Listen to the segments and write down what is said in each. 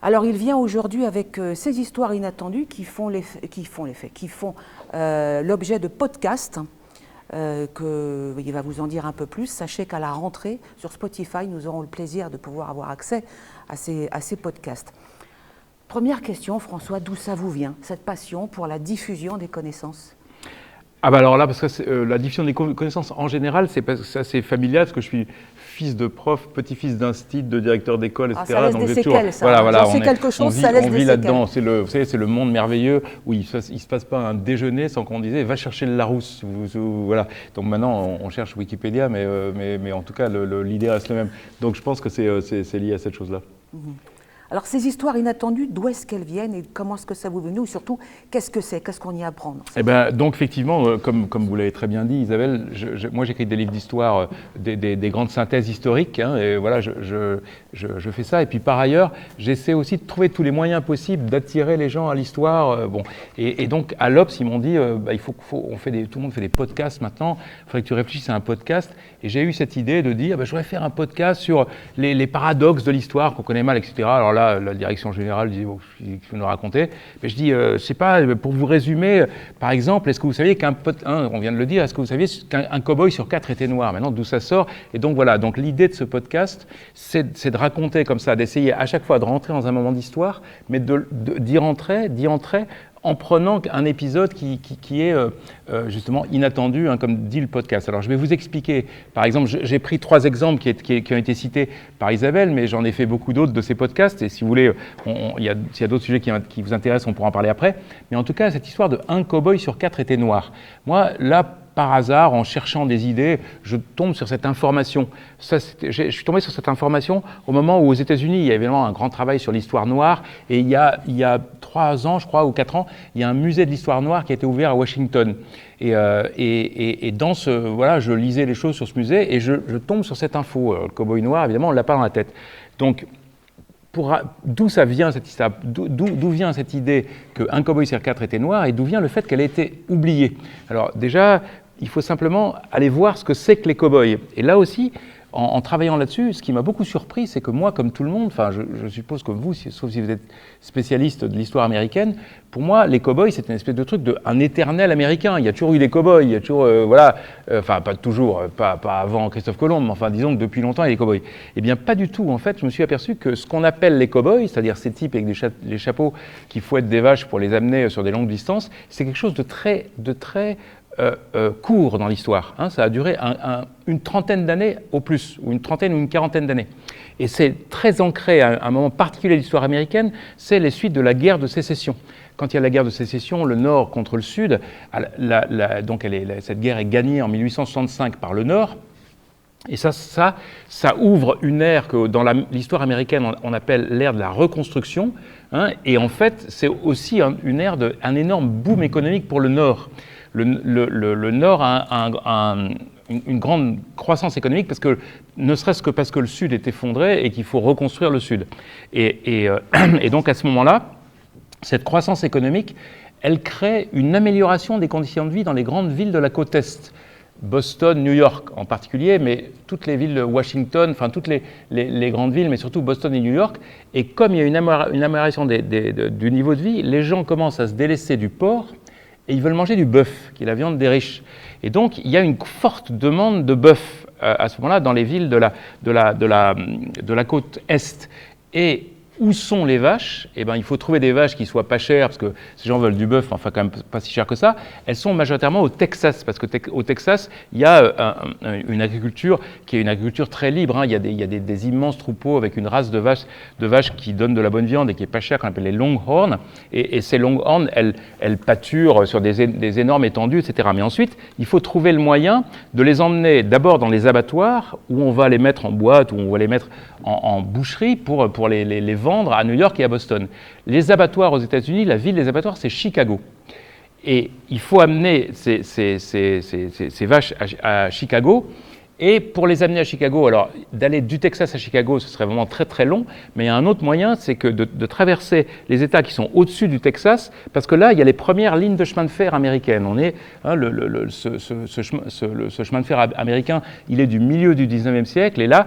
Alors il vient aujourd'hui avec ces histoires inattendues qui font l'objet de podcasts. Il va vous en dire un peu plus. Sachez qu'à la rentrée, sur Spotify, nous aurons le plaisir de pouvoir avoir accès à ces podcasts. Première question, François, d'où ça vous vient, cette passion pour la diffusion des connaissances ? Ah bah alors là, parce que la diffusion des connaissances en général, c'est assez familial, parce que je suis fils de prof, petit-fils d'instit, de directeur d'école, etc. Ça laisse des séquelles, ça. Voilà, c'est quelque chose, ça laisse des séquelles. On vit là-dedans. Vous savez, c'est le monde merveilleux où il ne se passe pas un déjeuner sans qu'on disait « va chercher le Larousse ». Voilà. Donc maintenant, on cherche Wikipédia, mais en tout cas, l'idée reste la même. Donc je pense que c'est lié à cette chose-là. Alors ces histoires inattendues, d'où est-ce qu'elles viennent et comment est-ce que ça vous vient, ou surtout, qu'est-ce que c'est, qu'est-ce qu'on y apprend? Donc effectivement, comme vous l'avez très bien dit, Isabelle, moi j'écris des livres d'histoire, des grandes synthèses historiques, hein, et voilà, je fais ça. Et puis par ailleurs, j'essaie aussi de trouver tous les moyens possibles d'attirer les gens à l'histoire. Et donc à l'Obs, ils m'ont dit, tout le monde fait des podcasts maintenant, il faudrait que tu réfléchisses à un podcast. Et j'ai eu cette idée de dire, je voudrais faire un podcast sur les paradoxes de l'histoire qu'on connaît mal, etc. Alors là, la direction générale disait, il faut nous raconter. Mais je dis, je sais pas, pour vous résumer, par exemple, est-ce que vous saviez on vient de le dire, est-ce que vous saviez qu'un cow-boy sur 4 était noir? Maintenant, d'où ça sort? Et donc voilà, donc l'idée de ce podcast, c'est de raconter comme ça, d'essayer à chaque fois de rentrer dans un moment d'histoire, mais d'y entrer en prenant un épisode qui est justement inattendu, hein, comme dit le podcast. Alors je vais vous expliquer, par exemple, j'ai pris 3 exemples qui ont été cités par Isabelle, mais j'en ai fait beaucoup d'autres de ces podcasts, et si vous voulez, s'il y a d'autres sujets qui vous intéressent, on pourra en parler après. Mais en tout cas, cette histoire de un cow-boy sur 4 était noir. Moi, là, par hasard, en cherchant des idées, je tombe sur cette information. Je suis tombé sur cette information au moment où aux États-Unis, il y a évidemment un grand travail sur l'histoire noire. Et il y a 3 ans, je crois, ou 4 ans, il y a un musée de l'histoire noire qui a été ouvert à Washington. Et dans je lisais les choses sur ce musée et je tombe sur cette info. Le cow-boy noir, évidemment, on ne l'a pas dans la tête. Donc, d'où ça vient cette histoire, d'où vient cette idée qu'un cow-boy sur 4 était noir et d'où vient le fait qu'elle ait été oubliée? Alors déjà, il faut simplement aller voir ce que c'est que les cow-boys. Et là aussi, en travaillant là-dessus, ce qui m'a beaucoup surpris, c'est que moi, comme tout le monde, enfin je suppose comme vous, sauf si vous êtes spécialiste de l'histoire américaine, pour moi, les cow-boys, c'est une espèce de truc un éternel américain. Il y a toujours eu des cow-boys, il y a toujours, enfin pas toujours, pas avant Christophe Colomb, mais enfin disons que depuis longtemps, il y a des cow-boys. Eh bien, pas du tout. En fait, je me suis aperçu que ce qu'on appelle les cow-boys, c'est-à-dire ces types avec des chapeaux qui fouettent des vaches pour les amener sur des longues distances, c'est quelque chose de très court dans l'histoire. Hein, ça a duré une trentaine d'années au plus, ou une trentaine ou une quarantaine d'années. Et c'est très ancré à un moment particulier de l'histoire américaine, c'est les suites de la guerre de sécession. Quand il y a la guerre de sécession, le Nord contre le Sud, donc cette guerre est gagnée en 1865 par le Nord. Et ça ouvre une ère que dans l'histoire américaine, on appelle l'ère de la reconstruction. Hein, et en fait, c'est aussi une ère un énorme boom économique pour le Nord. Le Nord a une grande croissance économique ne serait-ce que parce que le Sud est effondré et qu'il faut reconstruire le Sud. Et donc à ce moment-là, cette croissance économique, elle crée une amélioration des conditions de vie dans les grandes villes de la côte Est. Boston, New York en particulier, mais toutes les villes de Washington, enfin toutes les grandes villes, mais surtout Boston et New York. Et comme il y a une amélioration du niveau de vie, les gens commencent à se délaisser du porc et ils veulent manger du bœuf, qui est la viande des riches. Et donc, il y a une forte demande de bœuf à ce moment-là dans les villes de la côte Est. Et où sont les vaches? Eh bien, il faut trouver des vaches qui soient pas chères, parce que ces gens veulent du bœuf, enfin quand même pas si cher que ça. Elles sont majoritairement au Texas, parce qu'au Texas, il y a une agriculture qui est une agriculture très libre. Hein. Il y a des immenses troupeaux avec une race de vaches qui donnent de la bonne viande et qui est pas chère, qu'on appelle les Longhorns. Et ces Longhorns, elles pâturent sur des énormes étendues, etc. Mais ensuite, il faut trouver le moyen de les emmener d'abord dans les abattoirs, où on va les mettre en boîte, où on va les mettre en boucherie pour les vendre à New York et à Boston. Les abattoirs aux États-Unis, la ville des abattoirs, c'est Chicago. Et il faut amener ces vaches à Chicago. Et pour les amener à Chicago, alors d'aller du Texas à Chicago, ce serait vraiment très très long, mais il y a un autre moyen, c'est que de traverser les États qui sont au-dessus du Texas, parce que là, il y a les premières lignes de chemin de fer américaines. On est, hein, ce chemin de fer américain, il est du milieu du 19e siècle, et là,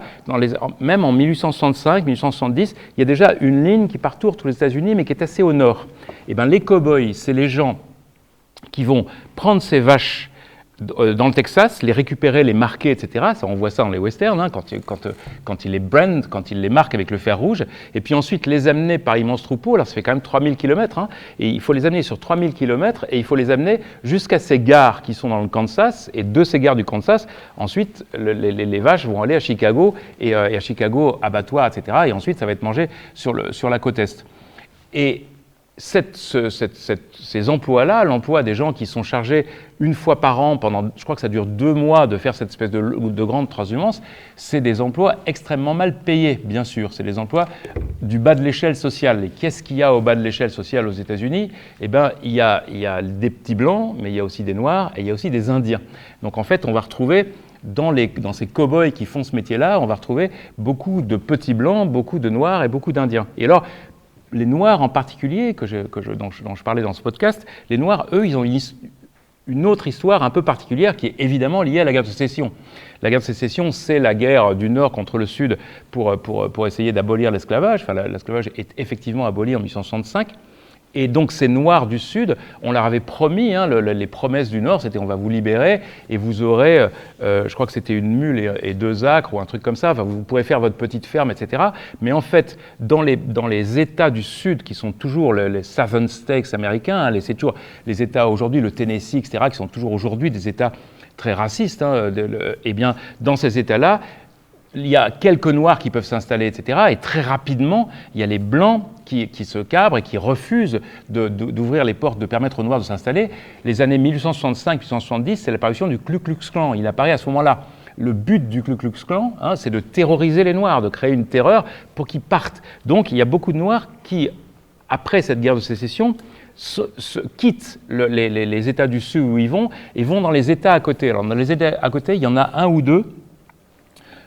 même en 1865, 1870, il y a déjà une ligne qui parcourt tous les États-Unis, mais qui est assez au nord. Et bien les cow-boys, c'est les gens qui vont prendre ces vaches dans le Texas, les récupérer, les marquer, etc. Ça, on voit ça dans les westerns, hein, quand ils les brandent, quand ils les marquent avec le fer rouge, et puis ensuite les amener par immenses troupeaux. Alors ça fait quand même 3000 km, hein, et il faut les amener sur 3000 km, et il faut les amener jusqu'à ces gares qui sont dans le Kansas, et de ces gares du Kansas, ensuite les vaches vont aller à Chicago, et à Chicago, abattoir, etc. Et ensuite ça va être mangé sur la côte est. Et ces emplois-là, l'emploi des gens qui sont chargés une fois par an, pendant, je crois que ça dure 2 mois, de faire cette espèce de grande transhumance, c'est des emplois extrêmement mal payés, bien sûr. C'est des emplois du bas de l'échelle sociale. Et qu'est-ce qu'il y a au bas de l'échelle sociale aux États-Unis ? Eh bien, il y a des petits blancs, mais il y a aussi des noirs, et il y a aussi des indiens. Donc en fait, on va retrouver dans ces cow-boys qui font ce métier-là, on va retrouver beaucoup de petits blancs, beaucoup de noirs et beaucoup d'indiens. Et alors, les Noirs en particulier, dont je parlais dans ce podcast, les Noirs, eux, ils ont une autre histoire un peu particulière qui est évidemment liée à la guerre de sécession. La guerre de sécession, c'est la guerre du Nord contre le Sud pour essayer d'abolir l'esclavage. Enfin, l'esclavage est effectivement aboli en 1865. Et donc ces Noirs du Sud, on leur avait promis, hein, les promesses du Nord, c'était on va vous libérer et vous aurez, je crois que c'était une mule et 2 acres ou un truc comme ça, enfin, vous pourrez faire votre petite ferme, etc. Mais en fait, dans les États du Sud, qui sont toujours les Southern States américains, hein, c'est toujours les États aujourd'hui, le Tennessee, etc., qui sont toujours aujourd'hui des États très racistes, hein, eh bien, dans ces États-là, il y a quelques Noirs qui peuvent s'installer, etc. Et très rapidement, il y a les Blancs qui se cabrent et qui refusent d'ouvrir les portes, de permettre aux Noirs de s'installer. Les années 1865-1870, c'est l'apparition du Ku Klux Klan. Il apparaît à ce moment-là. Le but du Ku Klux Klan, hein, c'est de terroriser les Noirs, de créer une terreur pour qu'ils partent. Donc il y a beaucoup de Noirs qui, après cette guerre de sécession, quittent les États du Sud où ils vont et vont dans les États à côté. Alors dans les États à côté, il y en a un ou deux.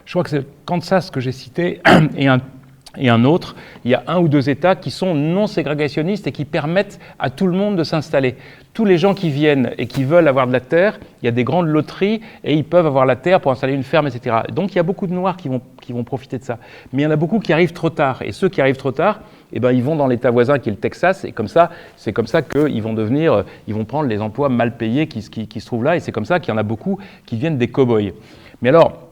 Je crois que c'est le Kansas que j'ai cité et un autre. Il y a 1 ou 2 États qui sont non ségrégationnistes et qui permettent à tout le monde de s'installer. Tous les gens qui viennent et qui veulent avoir de la terre, il y a des grandes loteries et ils peuvent avoir la terre pour installer une ferme, etc. Donc il y a beaucoup de Noirs qui vont profiter de ça. Mais il y en a beaucoup qui arrivent trop tard. Et ceux qui arrivent trop tard, eh ben, ils vont dans l'État voisin qui est le Texas. Et c'est comme ça qu'ils vont ils vont prendre les emplois mal payés qui se trouvent là. Et c'est comme ça qu'il y en a beaucoup qui viennent des cow-boys. Mais alors,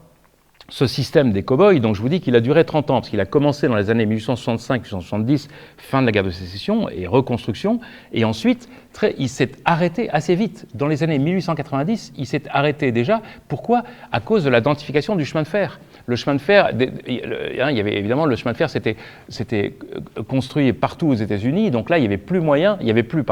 ce système des cow-boys, donc je vous dis qu'il a duré 30 ans, parce qu'il a commencé dans les années 1865-1870, fin de la guerre de sécession et reconstruction, et ensuite, il s'est arrêté assez vite. Dans les années 1890, il s'est arrêté déjà. Pourquoi ? À cause de la densification du chemin de fer. Le chemin de fer, il y avait évidemment le chemin de fer, c'était construit partout aux États-Unis, donc là il n'y avait plus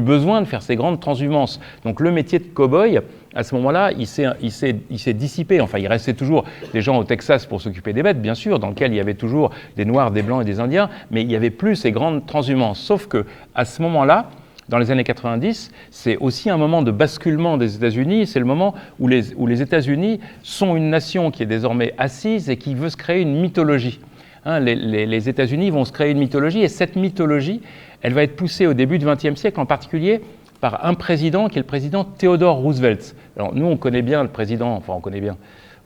besoin de faire ces grandes transhumances. Donc le métier de cow-boy, à ce moment-là, il s'est dissipé. Enfin, il restait toujours des gens au Texas pour s'occuper des bêtes, bien sûr, dans lequel il y avait toujours des Noirs, des Blancs et des Indiens, mais il n'y avait plus ces grandes transhumances. Sauf que à ce moment-là, dans les années 90, c'est aussi un moment de basculement des États-Unis. C'est le moment où les États-Unis sont une nation qui est désormais assise et qui veut se créer une mythologie. Hein, les États-Unis vont se créer une mythologie, et cette mythologie, elle va être poussée au début du XXe siècle, en particulier par un président qui est le président Theodore Roosevelt. Alors nous, on connaît bien le président,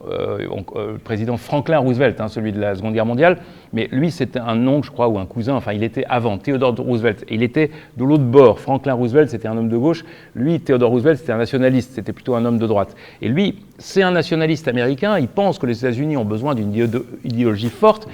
le président Franklin Roosevelt, hein, celui de la Seconde Guerre mondiale, mais lui, c'était un oncle, je crois, ou un cousin, enfin, il était avant, Theodore Roosevelt, et il était de l'autre bord. Franklin Roosevelt, c'était un homme de gauche, lui, Theodore Roosevelt, c'était un nationaliste, c'était plutôt un homme de droite. Et lui, c'est un nationaliste américain, il pense que les États-Unis ont besoin d'une idéologie forte,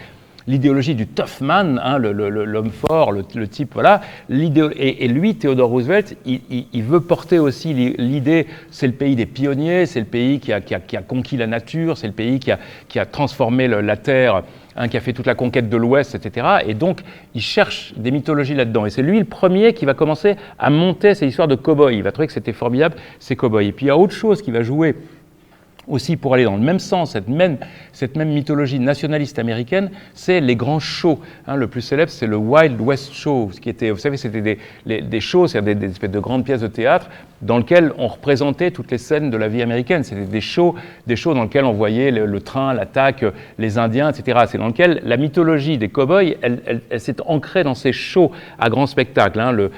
l'idéologie du tough man, hein, l'homme fort, le type, voilà. Et lui, Theodore Roosevelt, il veut porter aussi l'idée, c'est le pays des pionniers, c'est le pays qui a conquis la nature, c'est le pays qui a transformé la terre, hein, qui a fait toute la conquête de l'Ouest, etc. Et donc, il cherche des mythologies là-dedans. Et c'est lui le premier qui va commencer à monter ces histoires de cow-boys. Il va trouver que c'était formidable, ces cow-boys. Et puis, il y a autre chose qui va jouer aussi pour aller dans le même sens, cette même mythologie nationaliste américaine, c'est les grands shows. Le plus célèbre, c'est le Wild West Show, ce qui était, vous savez, c'était des shows, c'est-à-dire des espèces de grandes pièces de théâtre dans lesquelles on représentait toutes les scènes de la vie américaine. C'était des shows dans lesquels on voyait le train, l'attaque, les Indiens, etc. C'est dans lequel la mythologie des cow-boys, elle s'est ancrée dans ces shows à grand spectacle,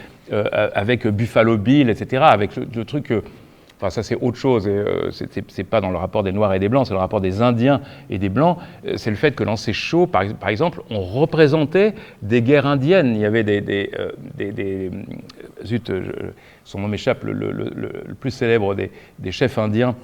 avec Buffalo Bill, etc., avec le truc... Enfin, ça, c'est autre chose. C'est pas dans le rapport des Noirs et des Blancs, c'est le rapport des Indiens et des Blancs. C'est le fait que dans ces shows, par exemple, on représentait des guerres indiennes. Il y avait son nom m'échappe, le plus célèbre des chefs indiens.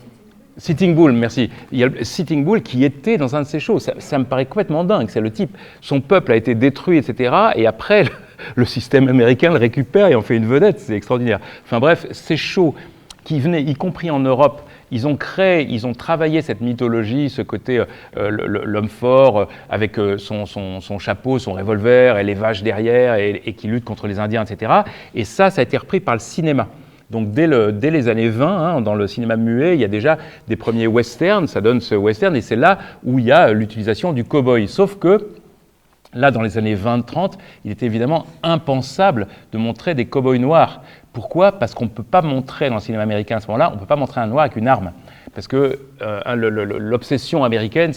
Sitting Bull, merci. Il y a le Sitting Bull qui était dans un de ces shows. Ça me paraît complètement dingue. C'est le type, son peuple a été détruit, etc. Et après, le système américain le récupère et en fait une vedette. C'est extraordinaire. Enfin bref, ces shows qui venaient, y compris en Europe, ils ont travaillé cette mythologie, ce côté l'homme fort avec son chapeau, son revolver et les vaches derrière et qui lutte contre les Indiens, etc. Et ça a été repris par le cinéma. Donc dès les années 20, dans le cinéma muet, il y a déjà des premiers westerns, ça donne ce western, et c'est là où il y a l'utilisation du cow-boy. Sauf que là, dans les années 20-30, il était évidemment impensable de montrer des cow-boys noirs. Pourquoi ? Parce qu'on ne peut pas montrer dans le cinéma américain à ce moment-là, on ne peut pas montrer un noir avec une arme. Parce que l'obsession américaine,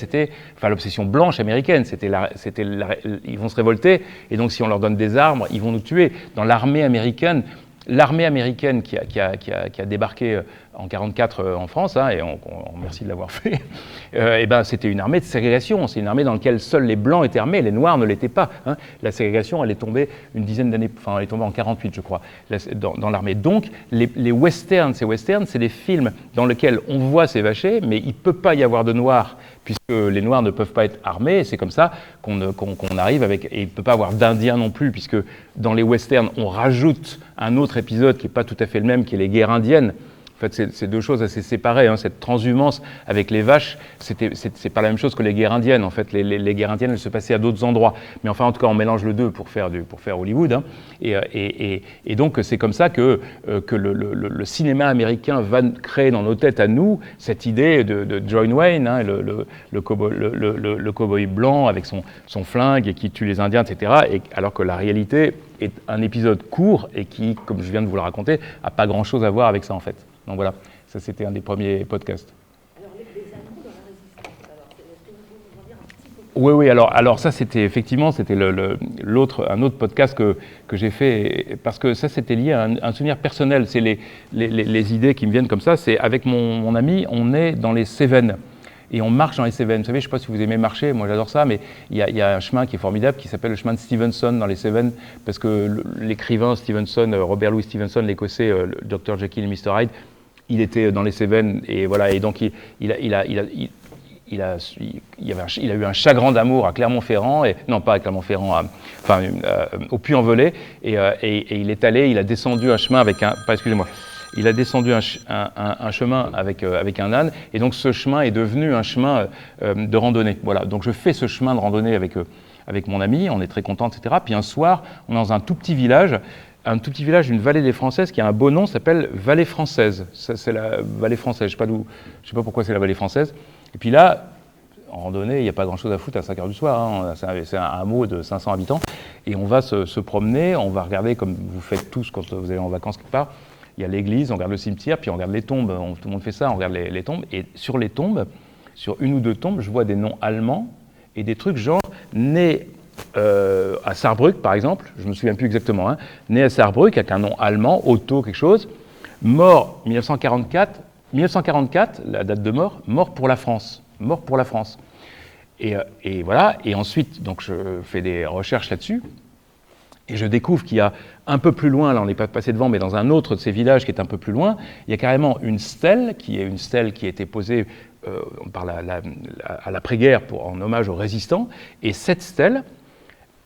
l'obsession blanche américaine, ils vont se révolter, et donc si on leur donne des armes, ils vont nous tuer. Dans l'armée américaine qui a débarqué en 1944 en France, et on remercie de l'avoir fait, c'était une armée de ségrégation. C'est une armée dans laquelle seuls les Blancs étaient armés, les Noirs ne l'étaient pas. La ségrégation, elle est tombée une dizaine d'années, elle est tombée en 1948, je crois, dans l'armée. Donc, les westerns, c'est des films dans lesquels on voit s'évacher, mais il ne peut pas y avoir de Noirs, puisque les Noirs ne peuvent pas être armés, et c'est comme ça qu'on arrive avec... Et il ne peut pas avoir d'Indiens non plus, puisque dans les westerns, on rajoute un autre épisode qui n'est pas tout à fait le même, qui est les guerres indiennes. En fait, c'est deux choses assez séparées. Cette transhumance avec les vaches, c'est pas la même chose que les guerres indiennes. En fait, les guerres indiennes, elles se passaient à d'autres endroits. Mais enfin, en tout cas, on mélange le deux pour faire Hollywood. Et donc, c'est comme ça que le cinéma américain va créer dans nos têtes à nous cette idée de John Wayne, le cow-boy blanc avec son flingue et qui tue les Indiens, etc. Alors que la réalité est un épisode court et qui, comme je viens de vous le raconter, n'a pas grand-chose à voir avec ça, en fait. Donc voilà, ça c'était un des premiers podcasts. Alors les Allemands dans la résistance, est-ce que vous pouvez nous en dire un petit peu? Oui, alors ça c'était un autre podcast que j'ai fait, parce que ça c'était lié à un souvenir personnel, c'est les idées qui me viennent comme ça, c'est avec mon ami, on est dans les Cévennes. Et on marche dans les Cévennes. Vous savez, je ne sais pas si vous aimez marcher, moi j'adore ça, mais il y a un chemin qui est formidable qui s'appelle le chemin de Stevenson dans les Cévennes, parce que l'écrivain Stevenson, Robert Louis Stevenson, l'Écossais, le Dr Jekyll et Mr Hyde, il était dans les Cévennes, et voilà, et donc il a eu un chagrin d'amour à Clermont-Ferrand, non pas à Clermont-Ferrand, au Puy-en-Velay, et il a descendu un chemin avec il a descendu un chemin avec un âne, et donc ce chemin est devenu un chemin de randonnée. Voilà, donc je fais ce chemin de randonnée avec mon ami, on est très contents, etc. Puis un soir, on est dans un tout petit village d'une vallée des Françaises qui a un beau nom, s'appelle Vallée Française. Ça, c'est la Vallée Française, je sais pas pourquoi c'est la Vallée Française. Et puis là, en randonnée, il n'y a pas grand-chose à foutre à 5h du soir, c'est un hameau de 500 habitants, et on va se promener, on va regarder comme vous faites tous quand vous allez en vacances quelque part. Il y a l'église, on regarde le cimetière, puis on regarde les tombes, tout le monde fait ça, on regarde les tombes, et sur les tombes, sur une ou deux tombes, je vois des noms allemands, et des trucs genre né à Saarbrück par exemple, je ne me souviens plus exactement, né à Saarbrück avec un nom allemand, Otto quelque chose, mort 1944, la date de mort pour la France, et voilà, et ensuite donc je fais des recherches là-dessus, et je découvre qu'il y a un peu plus loin, là on n'est pas passé devant, mais dans un autre de ces villages qui est un peu plus loin, il y a carrément une stèle qui a été posée à l'après-guerre en hommage aux résistants, et cette stèle,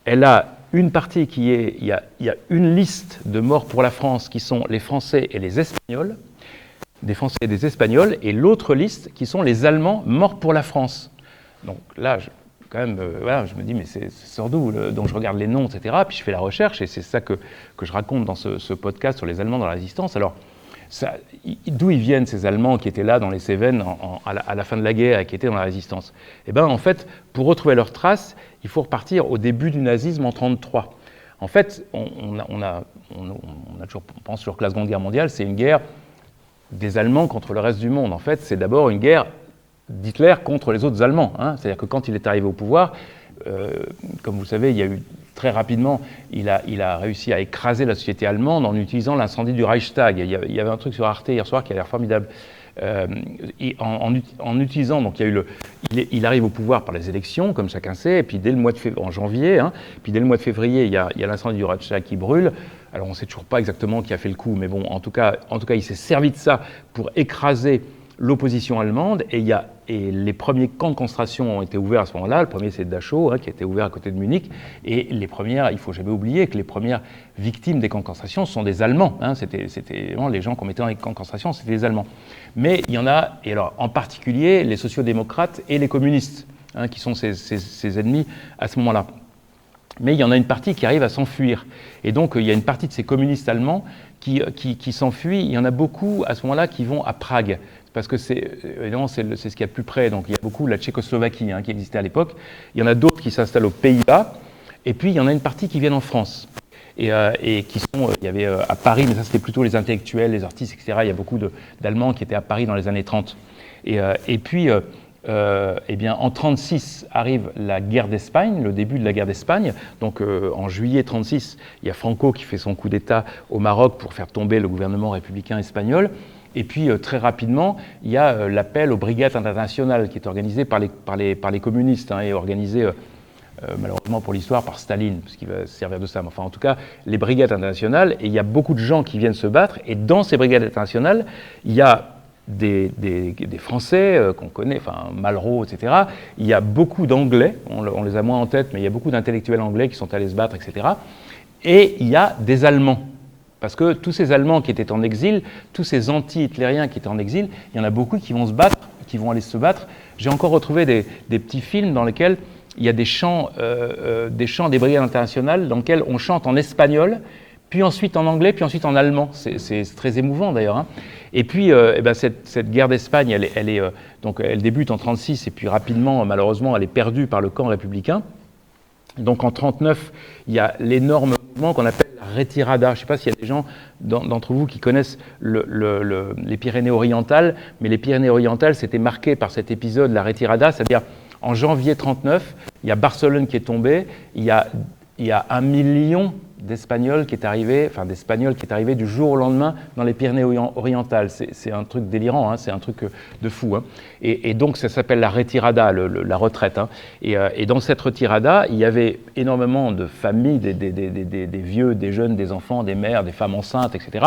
elle a une partie il y a une liste de morts pour la France qui sont les Français et les Espagnols, des Français et des Espagnols, et l'autre liste qui sont les Allemands morts pour la France. Donc là, je me dis, mais c'est sort d'où? Donc je regarde les noms, etc., puis je fais la recherche, et c'est ça que je raconte dans ce podcast sur les Allemands dans la résistance. Alors, D'où ils viennent ces Allemands qui étaient là dans les Cévennes à la fin de la guerre et qui étaient dans la résistance? Eh bien, en fait, pour retrouver leurs traces, il faut repartir au début du nazisme en 1933. En fait, on a toujours, on pense toujours que la Seconde Guerre mondiale, c'est une guerre des Allemands contre le reste du monde. En fait, c'est d'abord une guerre d'Hitler contre les autres Allemands. C'est-à-dire que quand il est arrivé au pouvoir, comme vous le savez, il y a eu très rapidement, il a réussi à écraser la société allemande en utilisant l'incendie du Reichstag. Il y avait un truc sur Arte hier soir qui a l'air formidable. En utilisant, donc il arrive au pouvoir par les élections, comme chacun sait, et puis dès le mois de février, en janvier, puis dès le mois de février, il y a l'incendie du Reichstag qui brûle. Alors on ne sait toujours pas exactement qui a fait le coup, mais bon, en tout cas, il s'est servi de ça pour écraser l'opposition allemande, et les premiers camps de concentration ont été ouverts à ce moment-là. Le premier, c'est Dachau, qui a été ouvert à côté de Munich, et les premières, il ne faut jamais oublier que les premières victimes des camps de concentration sont des Allemands. C'était vraiment les gens qu'on mettait dans les camps de concentration, c'était des Allemands. Mais il y en a, et alors en particulier les sociodémocrates et les communistes, qui sont ces ennemis à ce moment-là. Mais il y en a une partie qui arrive à s'enfuir. Et donc, il y a une partie de ces communistes allemands qui s'enfuient. Il y en a beaucoup, à ce moment-là, qui vont à Prague. Parce que évidemment, c'est ce qu'il y a de plus près. Donc, il y a beaucoup la Tchécoslovaquie qui existait à l'époque. Il y en a d'autres qui s'installent aux Pays-Bas. Et puis, il y en a une partie qui viennent en France. Et qui sont, il y avait à Paris, mais ça, c'était plutôt les intellectuels, les artistes, etc. Il y a beaucoup d'Allemands qui étaient à Paris dans les années 30. Et puis... eh bien, en 1936 arrive la guerre d'Espagne, le début de la guerre d'Espagne. Donc en juillet 1936, il y a Franco qui fait son coup d'État au Maroc pour faire tomber le gouvernement républicain espagnol. Et puis très rapidement, il y a l'appel aux brigades internationales qui est organisé par les communistes et organisé malheureusement pour l'histoire par Staline, parce qu'il va se servir de ça. Mais enfin, en tout cas, les brigades internationales, et il y a beaucoup de gens qui viennent se battre. Et dans ces brigades internationales, il y a des Français qu'on connaît, enfin Malraux, etc. Il y a beaucoup d'Anglais, on les a moins en tête, mais il y a beaucoup d'intellectuels anglais qui sont allés se battre, etc. Et il y a des Allemands. Parce que tous ces Allemands qui étaient en exil, tous ces anti-hitlériens qui étaient en exil, il y en a beaucoup qui vont se battre, qui vont aller se battre. J'ai encore retrouvé des petits films dans lesquels il y a des chants des brigades internationales dans lesquels on chante en espagnol, puis ensuite en anglais, puis ensuite en allemand. C'est très émouvant d'ailleurs. Et puis, cette guerre d'Espagne, elle débute en 1936, et puis rapidement, malheureusement, elle est perdue par le camp républicain. Donc en 1939, il y a l'énorme mouvement qu'on appelle la retirada. Je ne sais pas s'il y a des gens d'entre vous qui connaissent les Pyrénées-Orientales, mais les Pyrénées-Orientales, c'était marqué par cet épisode, la retirada, c'est-à-dire en janvier 1939, il y a Barcelone qui est tombée, il y a 1 million d'Espagnols qui est arrivé du jour au lendemain dans les Pyrénées-Orientales. C'est un truc délirant, c'est un truc de fou. Et donc ça s'appelle la retirada, la retraite. Et dans cette retirada, il y avait énormément de familles, des vieux, des jeunes, des enfants, des mères, des femmes enceintes, etc.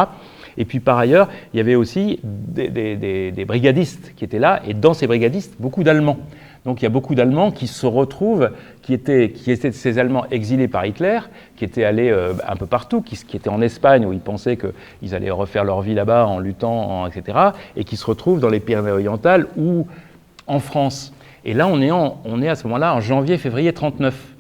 Et puis par ailleurs, il y avait aussi des brigadistes qui étaient là, et dans ces brigadistes, beaucoup d'Allemands. Donc il y a beaucoup d'Allemands qui se retrouvent, qui étaient ces Allemands exilés par Hitler, qui étaient allés un peu partout, qui étaient en Espagne où ils pensaient qu'ils allaient refaire leur vie là-bas en luttant, etc., et qui se retrouvent dans les Pyrénées-Orientales ou en France. Et là, on est à ce moment-là en janvier-février 1939.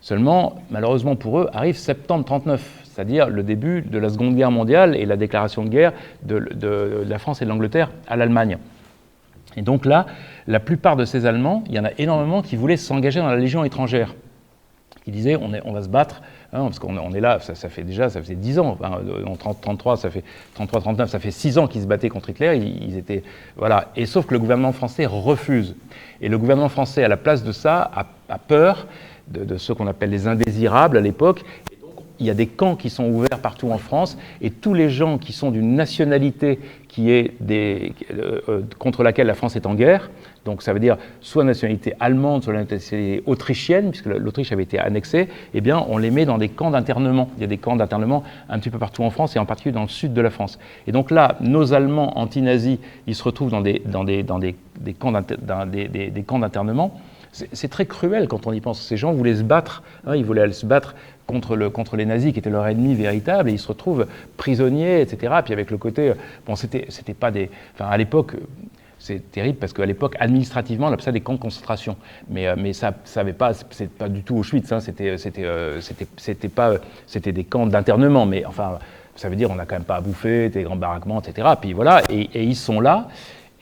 Seulement, malheureusement pour eux, arrive septembre 1939, c'est-à-dire le début de la Seconde Guerre mondiale et la déclaration de guerre de la France et de l'Angleterre à l'Allemagne. Et donc là, la plupart de ces Allemands, il y en a énormément qui voulaient s'engager dans la Légion étrangère, qui disaient on va se battre, parce qu'on est là, ça faisait 10 ans, en 33, ça fait 33-39, ça fait 6 ans qu'ils se battaient contre Hitler, ils étaient, voilà. Et sauf que le gouvernement français refuse. Et le gouvernement français, à la place de ça, a peur de ceux qu'on appelle les indésirables à l'époque. Il y a des camps qui sont ouverts partout en France, et tous les gens qui sont d'une nationalité contre laquelle la France est en guerre, donc ça veut dire soit nationalité allemande, soit nationalité autrichienne, puisque l'Autriche avait été annexée, eh bien on les met dans des camps d'internement. Il y a des camps d'internement un petit peu partout en France, et en particulier dans le sud de la France. Et donc là, nos Allemands anti-nazis, ils se retrouvent dans des camps d'internement. C'est très cruel quand on y pense. Ces gens voulaient se battre, ils voulaient aller se battre contre les nazis qui étaient leur ennemi véritable, et ils se retrouvent prisonniers, etc. Puis avec le côté, bon, c'était pas des, enfin à l'époque, c'est terrible parce qu'à l'époque, administrativement, on appelait ça des camps de concentration, mais ça avait pas, c'est pas du tout Auschwitz, c'était des camps d'internement, mais enfin Ça veut dire on n'a quand même pas à bouffer, des grands baraquements, etc. Puis voilà, et ils sont là.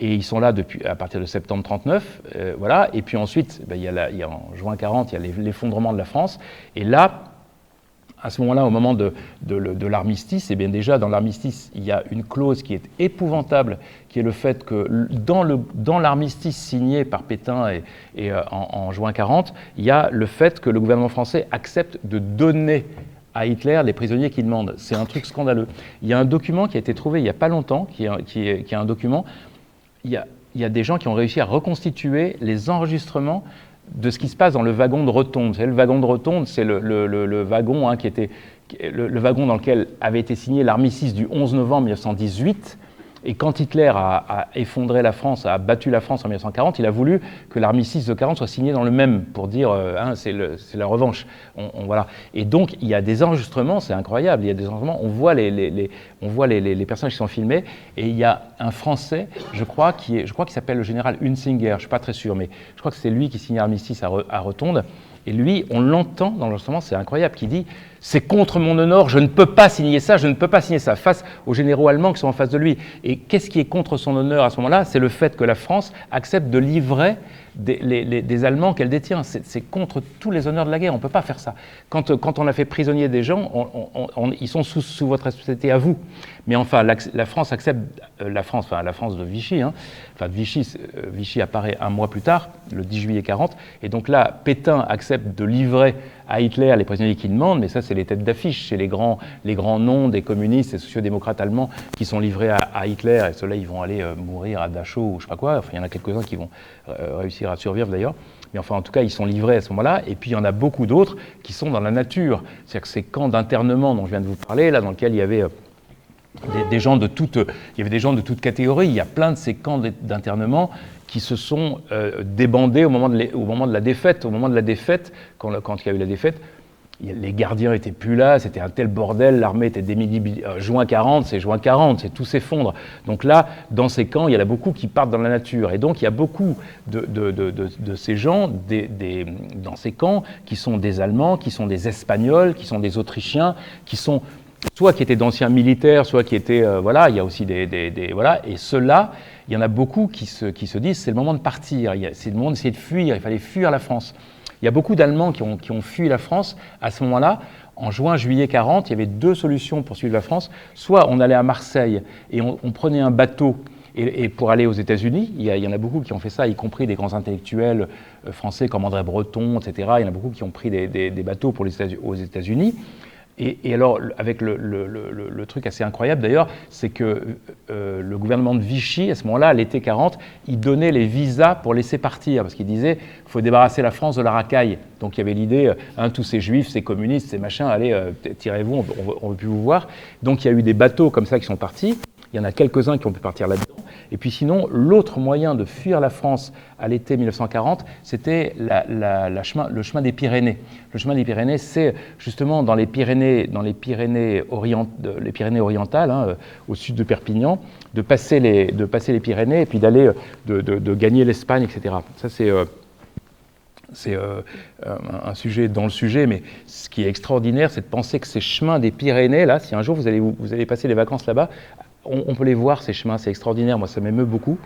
Et ils sont là depuis, à partir de septembre 39, voilà. Et puis ensuite, il y a en juin 40, il y a l'effondrement de la France. Et là, à ce moment-là, au moment de l'armistice, et bien déjà dans l'armistice, il y a une clause qui est épouvantable, qui est le fait que dans l'armistice signé par Pétain en juin 40, il y a le fait que le gouvernement français accepte de donner à Hitler les prisonniers qu'il demande. C'est un truc scandaleux. Il y a un document qui a été trouvé il n'y a pas longtemps, qui est un document. Il y a des gens qui ont réussi à reconstituer les enregistrements de ce qui se passe dans le wagon de Rotonde. Vous savez, le wagon de Rotonde, c'est le wagon qui était le wagon dans lequel avait été signé l'armistice du 11 novembre 1918. Et quand Hitler a effondré la France, a battu la France en 1940, il a voulu que l'armistice de 40 soit signé dans le même, pour dire c'est la revanche. Voilà. Et donc il y a des enregistrements, c'est incroyable. Il y a des enregistrements, on voit les personnages qui sont filmés, et il y a un Français, je crois, qui s'appelle le général Hunsinger. Je ne suis pas très sûr, mais je crois que c'est lui qui signe l'armistice à Rotonde. Et lui, on l'entend dans l'enregistrement, c'est incroyable, qui dit « C'est contre mon honneur, je ne peux pas signer ça, je ne peux pas signer ça », face aux généraux allemands qui sont en face de lui. Et qu'est-ce qui est contre son honneur à ce moment-là? C'est le fait que la France accepte de livrer des Allemands qu'elle détient. C'est contre tous les honneurs de la guerre, on ne peut pas faire ça. Quand on a fait prisonnier des gens, ils sont sous votre responsabilité à vous. Mais enfin, la France accepte, la France de Vichy, Vichy apparaît un mois plus tard, le 10 juillet 40, et donc là, Pétain accepte de livrer à Hitler les prisonniers qu'il demande, mais ça, c'est les têtes d'affiche, c'est les grands noms des communistes et sociodémocrates allemands qui sont livrés à Hitler, et ceux-là, ils vont aller mourir à Dachau ou je sais pas quoi, enfin, il y en a quelques-uns qui vont réussir à survivre d'ailleurs. Mais enfin, en tout cas, ils sont livrés à ce moment-là. Et puis, il y en a beaucoup d'autres qui sont dans la nature. C'est-à-dire que ces camps d'internement dont je viens de vous parler, là, dans lesquels il y avait des gens de toute catégorie. Il y a plein de ces camps d'internement qui se sont débandés au moment de la défaite. Au moment de la défaite, quand il y a eu la défaite, les gardiens n'étaient plus là, c'était un tel bordel, l'armée était démilitarisée. Juin 40, c'est juin 40, c'est tout s'effondre. Donc là, dans ces camps, il y en a beaucoup qui partent dans la nature. Et donc, il y a beaucoup de ces gens dans ces camps qui sont des Allemands, qui sont des Espagnols, qui sont des Autrichiens, qui sont soit qui étaient d'anciens militaires, soit qui étaient... il y a aussi voilà. Et ceux-là, il y en a beaucoup qui se disent c'est le moment de partir, c'est le moment d'essayer de fuir, il fallait fuir la France. Il y a beaucoup d'Allemands qui ont fui la France à ce moment-là. En juin-juillet 40, il y avait deux solutions pour suivre la France. Soit on allait à Marseille et on prenait un bateau et pour aller aux États-Unis. Il y en a beaucoup qui ont fait ça, y compris des grands intellectuels français comme André Breton, etc. Il y en a beaucoup qui ont pris des bateaux aux États-Unis. Et alors, avec le truc assez incroyable d'ailleurs, c'est que le gouvernement de Vichy, à ce moment-là, à l'été 40, il donnait les visas pour laisser partir, parce qu'il disait « il faut débarrasser la France de la racaille ». Donc il y avait l'idée, tous ces juifs, ces communistes, ces machins, allez, tirez-vous, on ne veut plus vous voir. Donc il y a eu des bateaux comme ça qui sont partis. Il y en a quelques-uns qui ont pu partir là-dedans. Et puis sinon, l'autre moyen de fuir la France à l'été 1940, c'était le chemin des Pyrénées. Le chemin des Pyrénées, c'est justement dans les Pyrénées orientales, au sud de Perpignan, de passer les Pyrénées et puis d'aller de gagner l'Espagne, etc. Ça, c'est un sujet dans le sujet, mais ce qui est extraordinaire, c'est de penser que ces chemins des Pyrénées, là, si un jour vous allez passer les vacances là-bas, on peut les voir, ces chemins, c'est extraordinaire, moi ça m'émeut beaucoup.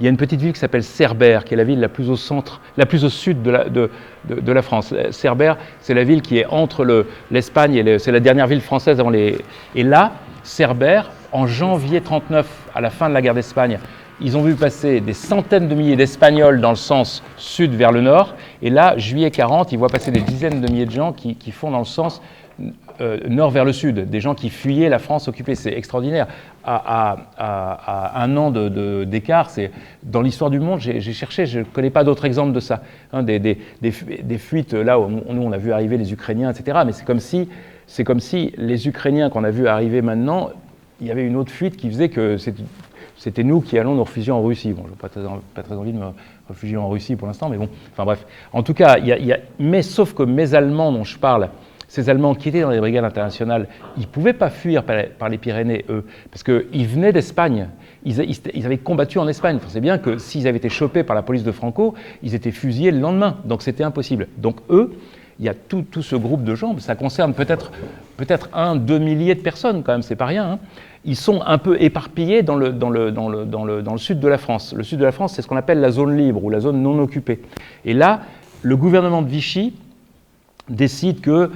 Il y a une petite ville qui s'appelle Cerbère, qui est la ville la plus au centre, la plus au sud de la France. Cerbère, c'est la ville qui est entre l'Espagne et c'est la dernière ville française avant les... Et là, Cerbère, en janvier 39, à la fin de la guerre d'Espagne, ils ont vu passer des centaines de milliers d'Espagnols dans le sens sud vers le nord. Et là, juillet 40, ils voient passer des dizaines de milliers de gens qui font dans le sens nord vers le sud, des gens qui fuyaient la France occupée. C'est extraordinaire. À un an d'écart, dans l'histoire du monde, j'ai cherché, je ne connais pas d'autres exemples de ça. Des fuites, là où nous on a vu arriver les Ukrainiens, etc. Mais c'est comme si les Ukrainiens qu'on a vu arriver maintenant, il y avait une autre fuite qui faisait que c'était nous qui allons nous réfugier en Russie. Bon, je n'ai pas très envie de me réfugier en Russie pour l'instant, mais bon, enfin bref. En tout cas, mais sauf que mes Allemands dont je parle, ces Allemands qui étaient dans les brigades internationales, ils ne pouvaient pas fuir par les Pyrénées, eux, parce qu'ils venaient d'Espagne. Ils avaient combattu en Espagne. Enfin, c'est bien que s'ils avaient été chopés par la police de Franco, ils étaient fusillés le lendemain. Donc c'était impossible. Donc eux, il y a tout ce groupe de gens, ça concerne peut-être 1-2 milliers de personnes quand même, c'est pas rien, hein. Ils sont un peu éparpillés dans le sud de la France. Le sud de la France, c'est ce qu'on appelle la zone libre ou la zone non occupée. Et là, le gouvernement de Vichy décide que,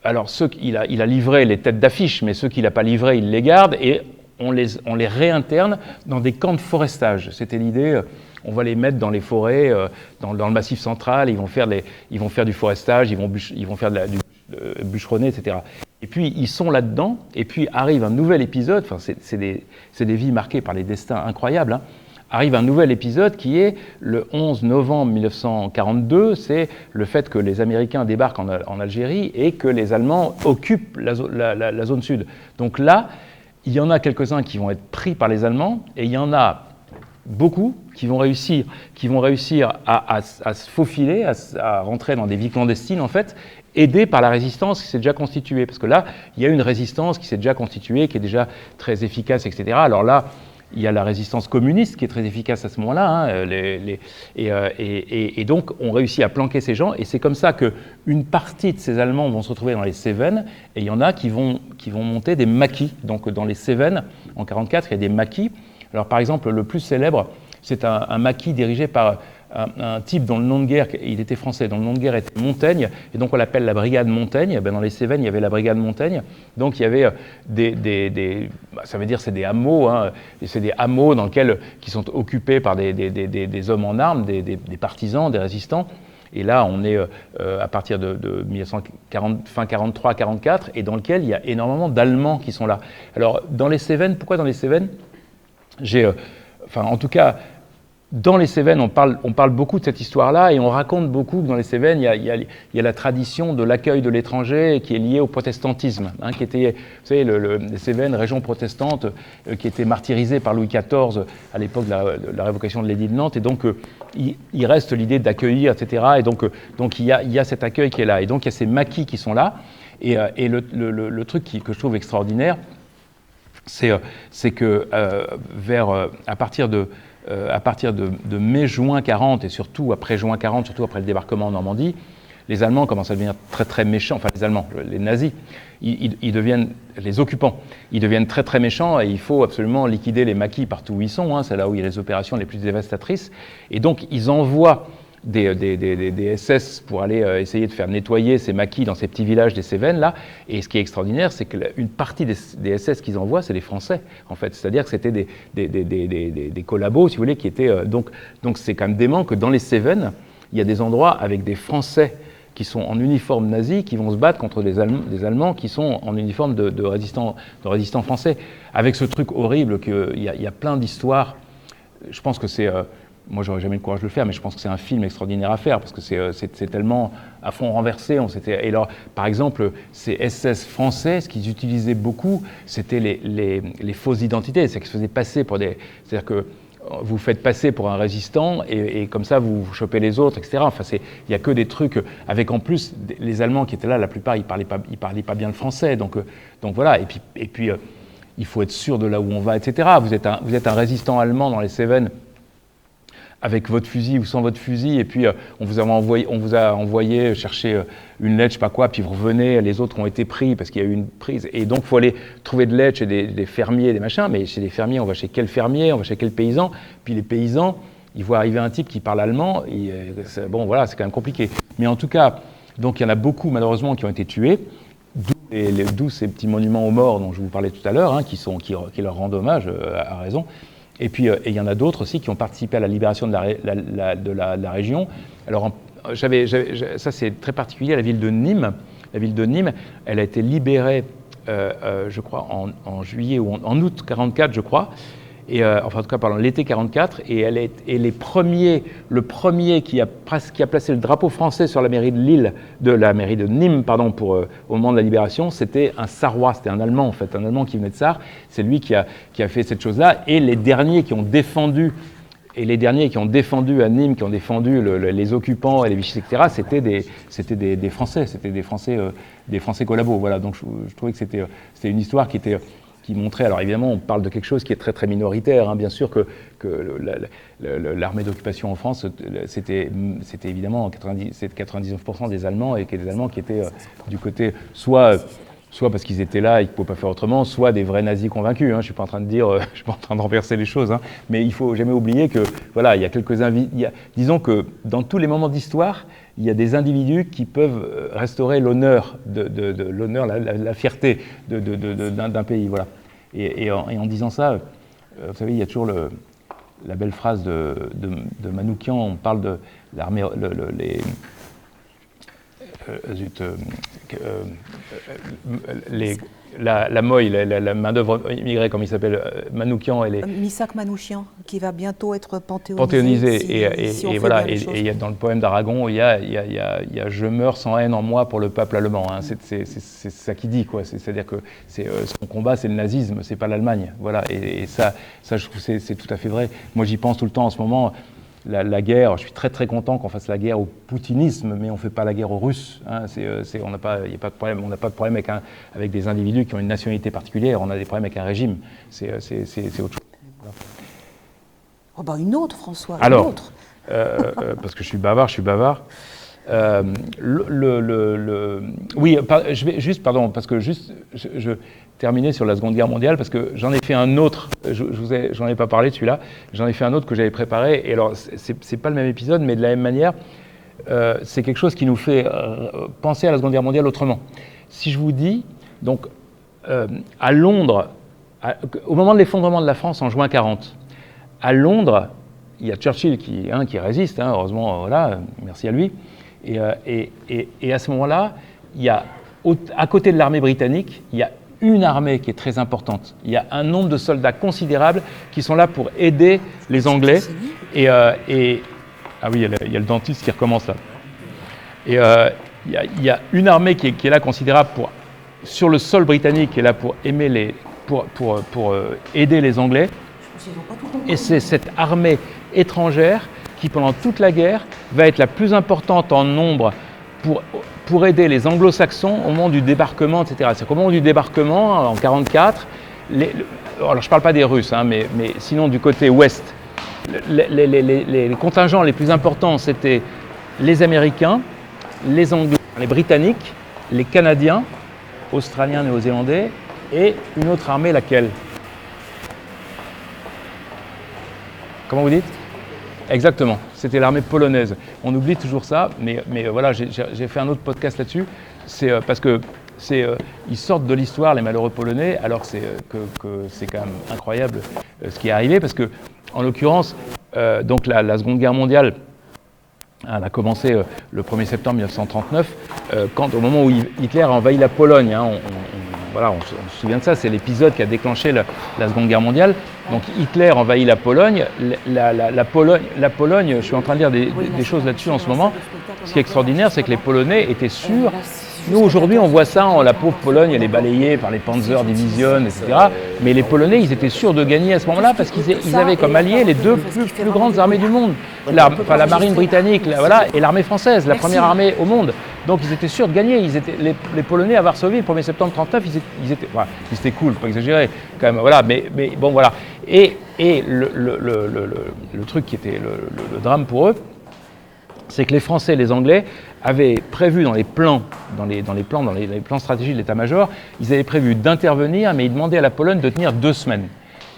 alors il a livré les têtes d'affiche, mais ceux qu'il n'a pas livrés, il les garde et on les réinterne dans des camps de forestage. C'était l'idée, on va les mettre dans les forêts, dans le Massif central, ils vont faire du forestage, ils vont faire du bûcheronner, etc. Et puis ils sont là-dedans, et puis arrive un nouvel épisode, enfin c'est des vies marquées par les destins incroyables, hein. Arrive un nouvel épisode qui est le 11 novembre 1942, c'est le fait que les Américains débarquent en Algérie et que les Allemands occupent la zone sud. Donc là, il y en a quelques-uns qui vont être pris par les Allemands et il y en a beaucoup qui vont réussir à se faufiler, à rentrer dans des vies clandestines en fait, aidés par la résistance qui s'est déjà constituée. Parce que là, il y a une résistance qui s'est déjà constituée, qui est déjà très efficace, etc. Alors là, il y a la résistance communiste qui est très efficace à ce moment-là, hein, et donc on réussit à planquer ces gens, et c'est comme ça qu'une partie de ces Allemands vont se retrouver dans les Cévennes, et il y en a qui vont monter des maquis. Donc dans les Cévennes, en 1944, il y a des maquis. Alors par exemple, le plus célèbre, c'est un maquis dirigé par un type dont le nom de guerre, il était français, dont le nom de guerre était Montaigne, et donc on l'appelle la brigade Montaigne. Ben dans les Cévennes, il y avait la brigade Montaigne, donc il y avait ça veut dire c'est des hameaux, hein, et c'est des hameaux qui sont occupés par des hommes en armes, des partisans, des résistants. Et là, on est à partir de 1940, fin 43-44, et dans lequel il y a énormément d'Allemands qui sont là. Alors dans les Cévennes, pourquoi dans les Cévennes ? En tout cas, dans les Cévennes, on parle beaucoup de cette histoire-là et on raconte beaucoup que dans les Cévennes, il y a la tradition de l'accueil de l'étranger qui est liée au protestantisme, hein, qui était, vous savez, les Cévennes, région protestante, qui était martyrisée par Louis XIV à l'époque de la révocation de l'édit de Nantes, et donc il reste l'idée d'accueillir, etc. Et donc il y a cet accueil qui est là, et donc il y a ces maquis qui sont là, et le truc que je trouve extraordinaire, c'est que à partir de mai-juin 40, et surtout après juin 40, surtout après le débarquement en Normandie, les Allemands commencent à devenir très très méchants, enfin les Allemands, les nazis, ils deviennent, les occupants, ils deviennent très très méchants et il faut absolument liquider les maquis partout où ils sont, hein, c'est là où il y a les opérations les plus dévastatrices, et donc ils envoient des SS pour aller essayer de faire nettoyer ces maquis dans ces petits villages des Cévennes là. Et ce qui est extraordinaire, c'est qu'une partie des SS qu'ils envoient, c'est les Français en fait. C'est-à-dire que c'était des collabos, si vous voulez, qui étaient donc c'est quand même dément que dans les Cévennes, il y a des endroits avec des Français qui sont en uniforme nazi, qui vont se battre contre des Allemands qui sont en uniforme de résistants français. Avec ce truc horrible qu'il y a plein d'histoires. Je pense que c'est moi, j'aurais jamais le courage de le faire, mais je pense que c'est un film extraordinaire à faire parce que c'est tellement à fond renversé. Et alors, par exemple, ces SS français, ce qu'ils utilisaient beaucoup, c'était les fausses identités, c'est qu'ils se faisaient passer pour c'est-à-dire que vous faites passer pour un résistant et comme ça vous chopez les autres, etc. Enfin, il y a que des trucs avec en plus les Allemands qui étaient là, la plupart ils parlaient pas bien le français, donc voilà. Et puis il faut être sûr de là où on va, etc. Vous êtes un résistant allemand dans les Cévennes, avec votre fusil ou sans votre fusil, et puis on vous a envoyé chercher une lettre, je sais pas quoi, puis vous revenez, les autres ont été pris parce qu'il y a eu une prise, et donc il faut aller trouver de l'aide chez des fermiers, des machins, mais chez les fermiers, on va chez quel fermier, on va chez quel paysan, puis les paysans, ils voient arriver un type qui parle allemand, et bon voilà, c'est quand même compliqué. Mais en tout cas, donc il y en a beaucoup malheureusement qui ont été tués, d'où ces petits monuments aux morts dont je vous parlais tout à l'heure, hein, qui leur rendent hommage à raison. Et puis, il y en a d'autres aussi qui ont participé à la libération de la région. Alors, ça c'est très particulier, la ville de Nîmes. La ville de Nîmes, elle a été libérée, je crois, en juillet ou en août 1944, je crois. Et, enfin, en tout cas, pendant l'été 1944. Et le premier qui a placé le drapeau français sur la mairie de Nîmes, pardon, au moment de la libération, c'était un Sarrois, c'était un Allemand en fait, un Allemand qui venait de Sarre. C'est lui qui a fait cette chose-là. Et les derniers qui ont défendu à Nîmes, qui ont défendu les occupants et les Vichy, etc., c'était des Français, des Français collabos. Voilà. Donc je trouvais que c'était une histoire qui était qui montrait, alors évidemment on parle de quelque chose qui est très très minoritaire, hein, bien sûr que l'armée d'occupation en France, c'était évidemment 99% des Allemands, et que les Allemands qui étaient du côté soit parce qu'ils étaient là et qu'ils ne pouvaient pas faire autrement, soit des vrais nazis convaincus. Hein. Je ne suis pas en train de dire, je suis pas en train de renverser les choses, hein. Mais il ne faut jamais oublier que, voilà, il y a disons que dans tous les moments d'histoire, il y a des individus qui peuvent restaurer l'honneur, l'honneur, la fierté d'un pays, voilà. Et en disant ça, vous savez, il y a toujours la belle phrase de Manoukian, on parle de l'armée, la MOI, la main-d'œuvre immigrée, comme il s'appelle, Manoukian, Missak Manouchian, qui va bientôt être panthéonisé. Et voilà, et dans le poème d'Aragon, il y a je meurs sans haine en moi pour le peuple allemand. Hein. C'est ça qu'il dit, quoi. C'est-à-dire que son combat, c'est le nazisme, c'est pas l'Allemagne. Voilà, et ça, je trouve c'est tout à fait vrai. Moi, j'y pense tout le temps en ce moment. La guerre, je suis très très content qu'on fasse la guerre au poutinisme, mais on ne fait pas la guerre aux Russes. Hein. On n'a pas de problème. On n'a pas de problème avec des individus qui ont une nationalité particulière. On a des problèmes avec un régime. C'est autre chose. Voilà. Oh bah une autre, François. Alors, une autre. Parce que je suis bavard. Oui, je vais juste, pardon, parce que je terminais sur la Seconde Guerre mondiale, parce que j'en ai fait un autre, j'en ai pas parlé de celui-là, j'en ai fait un autre que j'avais préparé, et alors c'est pas le même épisode, mais de la même manière, c'est quelque chose qui nous fait penser à la Seconde Guerre mondiale autrement. Si je vous dis, donc, à Londres, au moment de l'effondrement de la France en juin 40, à Londres, il y a Churchill qui résiste, hein, heureusement, voilà, merci à lui. Et à ce moment-là, il y a, à côté de l'armée britannique, il y a une armée qui est très importante. Il y a un nombre de soldats considérables qui sont là pour aider les Anglais. Ah oui, il y a le dentiste qui recommence là. Et il y a une armée qui est là considérable sur le sol britannique, qui est là pour aider les Anglais. Et c'est cette armée étrangère qui, pendant toute la guerre, va être la plus importante en nombre pour aider les anglo-saxons au moment du débarquement, etc. C'est qu'au moment du débarquement, en 1944, alors je ne parle pas des Russes, hein, mais sinon du côté ouest, les contingents les plus importants, c'était les Américains, les Anglais, les Britanniques, les Canadiens, Australiens, Néo-Zélandais, et une autre armée, laquelle? Comment vous dites? Exactement, c'était l'armée polonaise. On oublie toujours ça, mais voilà, j'ai fait un autre podcast là-dessus. C'est parce que ils sortent de l'histoire, les malheureux polonais, alors que c'est quand même incroyable ce qui est arrivé, parce que, en l'occurrence, donc la Seconde Guerre mondiale, elle a commencé le 1er septembre 1939, au moment où Hitler a envahi la Pologne. Hein, on se souvient de ça, c'est l'épisode qui a déclenché la Seconde Guerre mondiale. Donc Hitler envahit la Pologne. La Pologne, je suis en train de lire des choses là-dessus en ce moment. Ce qui est extraordinaire, c'est que les Polonais étaient sûrs. Nous, aujourd'hui, on voit ça, la pauvre Pologne, elle est balayée par les Panzer Division, etc. Mais les Polonais, ils étaient sûrs de gagner à ce moment-là, parce qu'ils avaient comme alliés les deux plus grandes armées du monde. La marine britannique, voilà, et l'armée française, la première armée au monde. Donc ils étaient sûrs de gagner. Les Polonais à Varsovie, le 1er septembre 1939, ils étaient cool, pas exagérer, quand même, voilà, mais bon, voilà. Et le truc qui était le drame pour eux, c'est que les Français et les Anglais avaient prévu dans les plans stratégiques de l'état-major, ils avaient prévu d'intervenir, mais ils demandaient à la Pologne de tenir 2 semaines.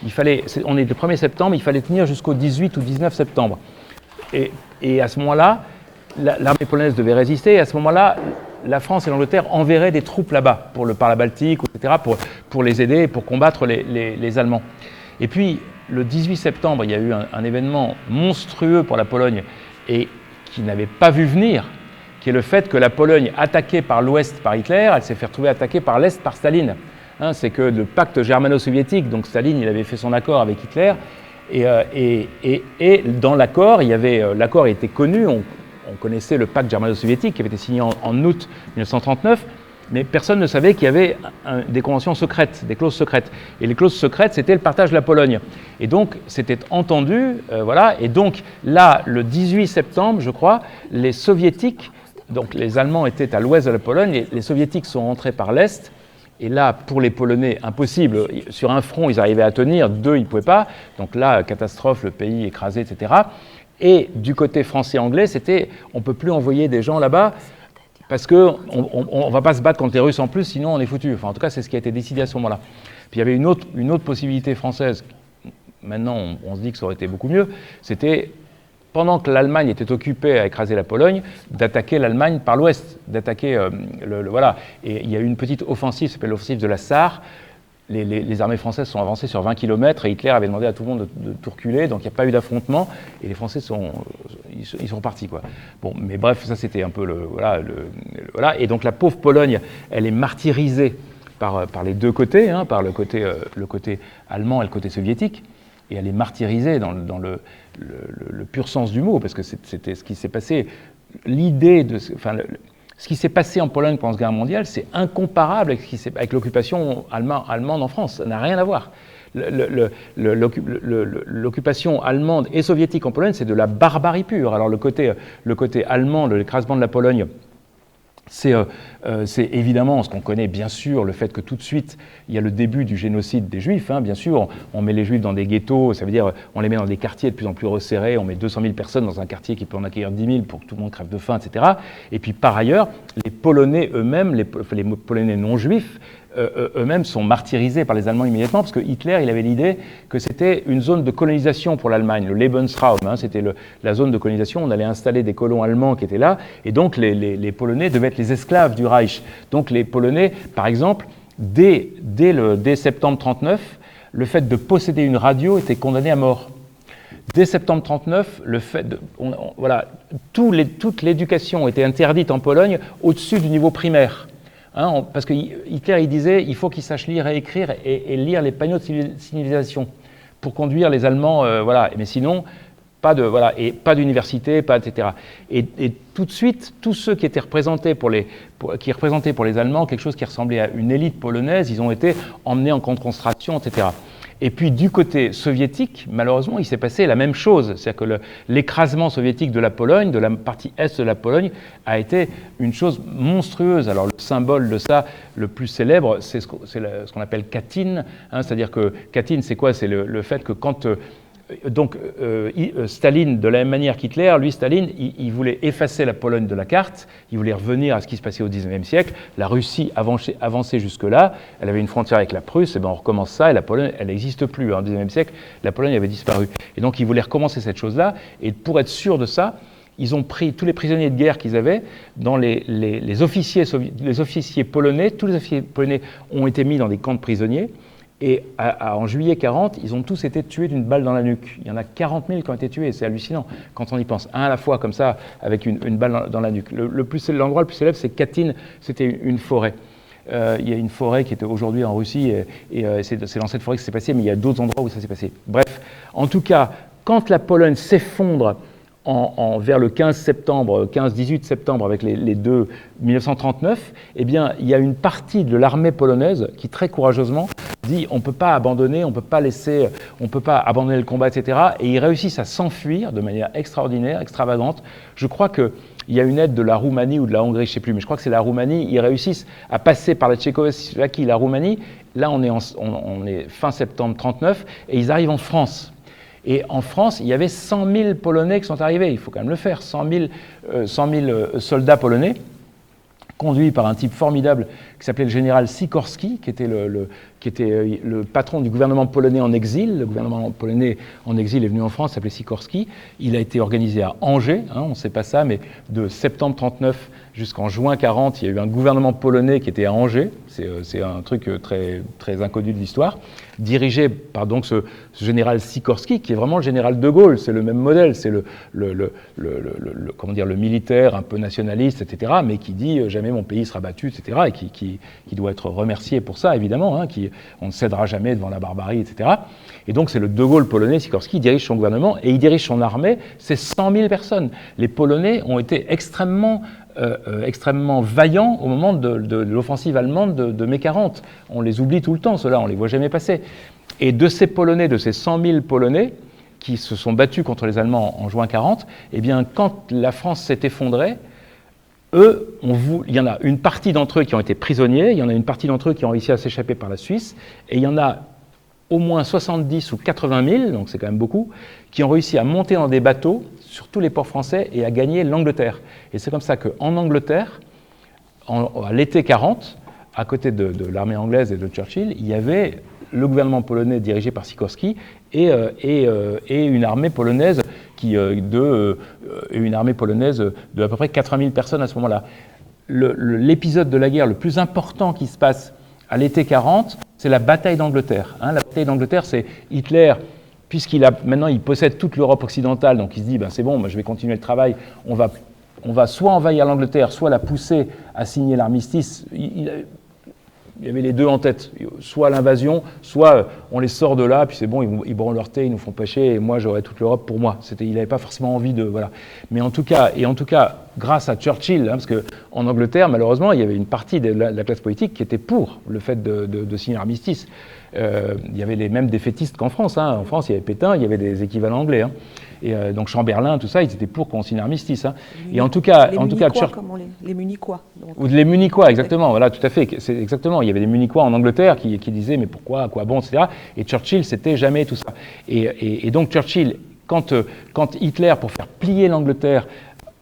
On est le 1er septembre, il fallait tenir jusqu'au 18 ou 19 septembre. Et à ce moment-là, l'armée polonaise devait résister, et à ce moment-là, la France et l'Angleterre enverraient des troupes là-bas, par la Baltique, etc., pour les aider, pour combattre les Allemands. Et puis, le 18 septembre, il y a eu un événement monstrueux pour la Pologne, et qui n'avait pas vu venir, qui est le fait que la Pologne, attaquée par l'Ouest par Hitler, elle s'est fait retrouver attaquée par l'Est par Staline. Hein, c'est que le pacte germano-soviétique, donc Staline, il avait fait son accord avec Hitler, et dans l'accord, l'accord était connu, on connaissait le pacte germano-soviétique qui avait été signé en août 1939, mais personne ne savait qu'il y avait des conventions secrètes, des clauses secrètes. Et les clauses secrètes, c'était le partage de la Pologne. Et donc, c'était entendu, voilà. Et donc, là, le 18 septembre, je crois, les Soviétiques, donc les Allemands étaient à l'ouest de la Pologne, les Soviétiques sont rentrés par l'est, Et là, pour les Polonais, impossible. Sur un front, ils arrivaient à tenir, 2, ils ne pouvaient pas. Donc là, catastrophe, le pays écrasé, etc. Et du côté français-anglais, c'était on ne peut plus envoyer des gens là-bas parce qu'on ne va pas se battre contre les Russes en plus, sinon on est foutu. Enfin, en tout cas, c'est ce qui a été décidé à ce moment-là. Puis il y avait une autre possibilité française. Maintenant, on se dit que ça aurait été beaucoup mieux. C'était, pendant que l'Allemagne était occupée à écraser la Pologne, d'attaquer l'Allemagne par l'ouest, d'attaquer voilà. Et il y a eu une petite offensive, qui s'appelle l'offensive de la Sarre. Les armées françaises sont avancées sur 20 km et Hitler avait demandé à tout le monde de tout reculer, donc il n'y a pas eu d'affrontement et les Français sont partis, quoi. Bon, mais bref, ça c'était un peu voilà. Et donc la pauvre Pologne, elle est martyrisée par les deux côtés, hein, par le côté allemand et le côté soviétique, et elle est martyrisée dans le pur sens du mot, parce que c'était ce qui s'est passé. L'idée de... Ce qui s'est passé en Pologne pendant la Seconde Guerre mondiale, c'est incomparable avec l'occupation allemande en France. Ça n'a rien à voir. L'occupation allemande et soviétique en Pologne, c'est de la barbarie pure. Alors le côté allemand, l'écrasement de la Pologne, c'est évidemment ce qu'on connaît, bien sûr, le fait que tout de suite, il y a le début du génocide des Juifs, hein, bien sûr. On met les Juifs dans des ghettos, ça veut dire on les met dans des quartiers de plus en plus resserrés, on met 200 000 personnes dans un quartier qui peut en accueillir 10 000 pour que tout le monde crève de faim, etc. Et puis par ailleurs, les Polonais eux-mêmes, les Polonais non-juifs, eux-mêmes sont martyrisés par les Allemands immédiatement, parce que Hitler, il avait l'idée que c'était une zone de colonisation pour l'Allemagne, le Lebensraum, hein, c'était la zone de colonisation, on allait installer des colons allemands qui étaient là, et donc les Polonais devaient être les esclaves du Reich. Donc les Polonais, par exemple, dès septembre 1939, le fait de posséder une radio était condamné à mort. Dès septembre 1939, voilà, toute l'éducation était interdite en Pologne au-dessus du niveau primaire. Hein, parce que Hitler, il disait il faut qu'ils sachent lire et écrire et lire les panneaux de signalisation pour conduire les Allemands, voilà. Mais sinon, pas d'université, etc. Et tout de suite, tous ceux qui étaient représentés pour les Allemands quelque chose qui ressemblait à une élite polonaise, ils ont été emmenés en concentration, etc. Et puis du côté soviétique, malheureusement, il s'est passé la même chose. C'est-à-dire que l'écrasement soviétique de la Pologne, de la partie est de la Pologne, a été une chose monstrueuse. Alors le symbole de ça, le plus célèbre, c'est ce qu'on appelle Katyn. Hein, c'est-à-dire que Katyn, c'est quoi? C'est le fait que quand... Staline, de la même manière qu'Hitler, lui, Staline, il voulait effacer la Pologne de la carte, il voulait revenir à ce qui se passait au XIXe siècle. La Russie avançait jusque-là, elle avait une frontière avec la Prusse, et ben on recommence ça, et la Pologne, elle n'existe plus. Au XIXe siècle, la Pologne avait disparu. Et donc, ils voulaient recommencer cette chose-là, et pour être sûr de ça, ils ont pris tous les prisonniers de guerre qu'ils avaient, dans les officiers polonais, tous les officiers polonais ont été mis dans des camps de prisonniers. Et en juillet 40, ils ont tous été tués d'une balle dans la nuque. Il y en a 40 000 qui ont été tués, c'est hallucinant quand on y pense. Un à la fois, comme ça, avec une balle dans la nuque. L'endroit le plus célèbre, c'est Katyn, c'était une forêt. Il y a une forêt qui est aujourd'hui en Russie, et c'est dans cette forêt que ça s'est passé, mais il y a d'autres endroits où ça s'est passé. Bref, en tout cas, quand la Pologne s'effondre vers le 15-18 septembre, avec les deux 1939, eh bien, il y a une partie de l'armée polonaise qui, très courageusement, dit on ne peut pas abandonner, on ne peut pas abandonner le combat, etc. Et ils réussissent à s'enfuir de manière extraordinaire, extravagante. Je crois qu'il y a une aide de la Roumanie ou de la Hongrie, je ne sais plus, mais je crois que c'est la Roumanie. Ils réussissent à passer par la Tchécoslovaquie, la Roumanie. Là, on est fin septembre 1939, et ils arrivent en France. Et en France, il y avait 100 000 Polonais qui sont arrivés, il faut quand même le faire, 100 000 soldats polonais, conduits par un type formidable qui s'appelait le général Sikorski, qui était le patron du gouvernement polonais en exil. Le gouvernement polonais en exil est venu en France, s'appelait Sikorski. Il a été organisé à Angers, hein, on ne sait pas ça, mais de septembre 1939 jusqu'en juin 40, il y a eu un gouvernement polonais qui était à Angers. C'est un truc très, très inconnu de l'histoire, dirigé par donc ce général Sikorski, qui est vraiment le général de Gaulle. C'est le même modèle, c'est le militaire un peu nationaliste, etc., mais qui dit jamais mon pays sera battu, etc., et qui doit être remercié pour ça, évidemment, hein, on ne cédera jamais devant la barbarie, etc. Et donc c'est le de Gaulle polonais, Sikorski, dirige son gouvernement, et il dirige son armée, c'est 100 000 personnes. Les Polonais ont été extrêmement vaillants au moment de l'offensive allemande de mai 40. On les oublie tout le temps, ceux-là, on les voit jamais passer. Et de ces Polonais, de ces 100 000 Polonais qui se sont battus contre les Allemands en juin 40, eh bien, quand la France s'est effondrée, eux, il y en a une partie d'entre eux qui ont été prisonniers, il y en a une partie d'entre eux qui ont réussi à s'échapper par la Suisse, et il y en a au moins 70 ou 80 000, donc c'est quand même beaucoup, qui ont réussi à monter dans des bateaux sur tous les ports français et à gagner l'Angleterre. Et c'est comme ça qu'en Angleterre, à l'été 40, à côté de l'armée anglaise et de Churchill, il y avait le gouvernement polonais dirigé par Sikorski et une armée polonaise de à peu près 80 000 personnes à ce moment-là. L'épisode de la guerre le plus important qui se passe à l'été 40, c'est la bataille d'Angleterre. La bataille d'Angleterre, c'est Hitler, maintenant il possède toute l'Europe occidentale, donc il se dit, c'est bon, moi, je vais continuer le travail, on va soit envahir l'Angleterre, soit la pousser à signer l'armistice. Il y avait les deux en tête, soit l'invasion, soit on les sort de là, puis c'est bon, ils boiront leur thé, ils nous font pêcher, et moi j'aurai toute l'Europe pour moi. Il n'avait pas forcément envie de... Voilà. Mais en tout cas, grâce à Churchill, parce qu'en Angleterre, malheureusement, il y avait une partie de la classe politique qui était pour le fait de signer l'armistice. Il y avait les mêmes défaitistes qu'en France. En France, il y avait Pétain, il y avait des équivalents anglais. Et donc Chamberlain, tout ça, ils étaient pour qu'on signe l'armistice. Et en tout cas, les Munichois. Ou les Munichois, exactement. Voilà, tout à fait. C'est exactement. Il y avait des Munichois en Angleterre qui disaient mais pourquoi, à quoi bon, etc. Et Churchill, c'était jamais tout ça. Et donc Churchill, quand Hitler, pour faire plier l'Angleterre,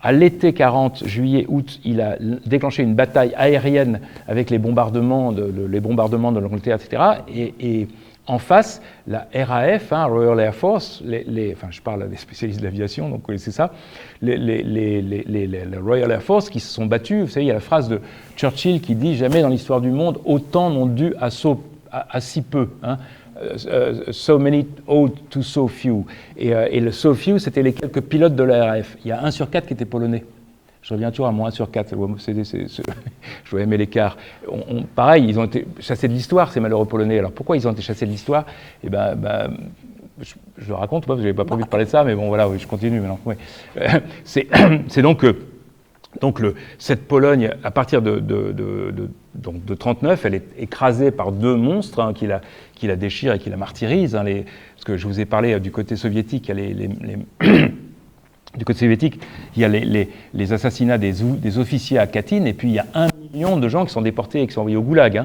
à l'été 40, juillet, août, il a déclenché une bataille aérienne avec les bombardements de l'Angleterre, etc. Et en face, la RAF, Royal Air Force, je parle à des spécialistes de l'aviation, donc vous connaissez ça, les Royal Air Force qui se sont battus. Vous savez, il y a la phrase de Churchill qui dit « Jamais dans l'histoire du monde, autant n'ont dû à si peu ». So many owed to so few. Et le so few, c'était les quelques pilotes de la RAF. Il y a 1 sur 4 qui était polonais. Je reviens toujours à mon 1 sur 4. Je dois aimer l'écart. Pareil, ils ont été chassés de l'histoire, ces malheureux Polonais. Alors pourquoi ils ont été chassés de l'histoire? Je le raconte, parce que je n'avais pas prévu de parler de ça, mais bon, voilà, je continue maintenant. Ouais. C'est donc cette Pologne, à partir de 1939, elle est écrasée par deux monstres qui la déchirent et qui la martyrisent. Parce que je vous ai parlé du côté soviétique, du côté soviétique, il y a les assassinats des officiers à Katyn, et puis il y a 1 million de gens qui sont déportés et qui sont envoyés au goulag.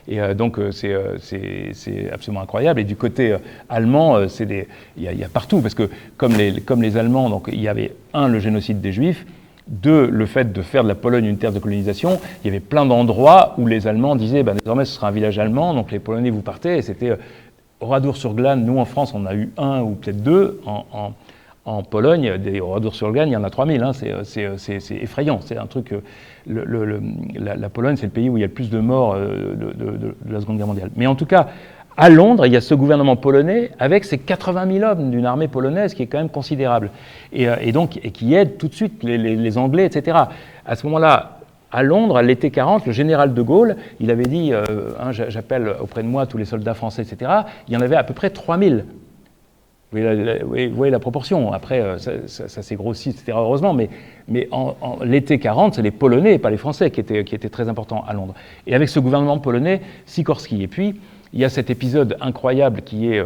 Et donc c'est absolument incroyable. Et du côté allemand, il y a partout, parce que comme les Allemands, donc il y avait le génocide des Juifs, 2, le fait de faire de la Pologne une terre de colonisation. Il y avait plein d'endroits où les Allemands disaient désormais ce sera un village allemand, donc les Polonais vous partez. Et c'était Oradour-sur-Glane. Nous en France, on a eu 1 ou peut-être 2. En Pologne, des Oradour-sur-Glane, il y en a 3000. C'est effrayant. C'est un truc. La Pologne, c'est le pays où il y a le plus de morts de la Seconde Guerre mondiale. Mais en tout cas, à Londres, il y a ce gouvernement polonais avec ses 80 000 hommes d'une armée polonaise qui est quand même considérable. Et qui aide tout de suite les Anglais, etc. À ce moment-là, à Londres, à l'été 40, le général de Gaulle, il avait dit j'appelle auprès de moi tous les soldats français, etc. Il y en avait à peu près 3000. Vous voyez la proportion. Après, ça s'est grossi, etc. Heureusement, mais en l'été 40, c'est les Polonais et pas les Français qui étaient très importants à Londres. Et avec ce gouvernement polonais, Sikorski. Et puis, il y a cet épisode incroyable qui est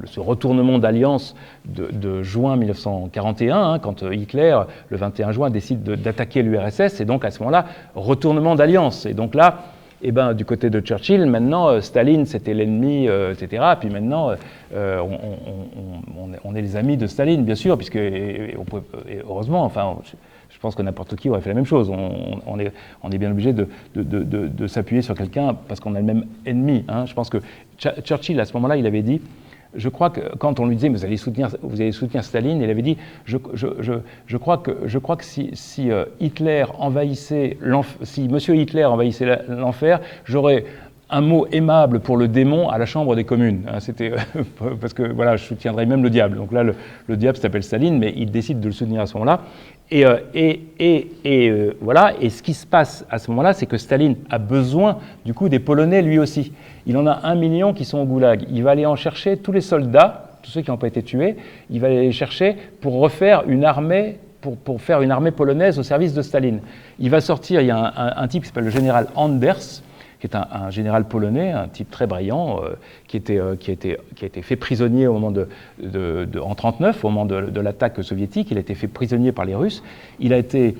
ce retournement d'alliance de juin 1941, quand Hitler, le 21 juin, décide d'attaquer l'URSS. Et donc, à ce moment-là, retournement d'alliance. Et donc là, du côté de Churchill, maintenant, Staline, c'était l'ennemi, etc. Puis maintenant, on est les amis de Staline, bien sûr, puisque, heureusement, enfin, je pense que n'importe qui aurait fait la même chose. On est bien obligé de s'appuyer sur quelqu'un parce qu'on a le même ennemi. Je pense que Churchill, à ce moment-là, il avait dit, je crois que quand on lui disait vous allez soutenir Staline, il avait dit je crois que si Hitler envahissait si Monsieur Hitler envahissait l'enfer, j'aurais un mot aimable pour le démon à la Chambre des communes. C'était parce que voilà, je soutiendrais même le diable. Donc là, le diable s'appelle Staline, mais il décide de le soutenir à ce moment-là. Voilà. Et ce qui se passe à ce moment-là, c'est que Staline a besoin du coup des Polonais lui aussi. Il en a 1 million qui sont au goulag. Il va aller en chercher tous les soldats, tous ceux qui n'ont pas été tués. Il va aller les chercher pour refaire une armée. Pour faire une armée polonaise au service de Staline. Il va sortir. Il y a un type qui s'appelle le général Anders, qui est un général polonais, un type très brillant, qui a été fait prisonnier au moment en 1939, au moment de l'attaque soviétique. Il a été fait prisonnier par les Russes. Il a été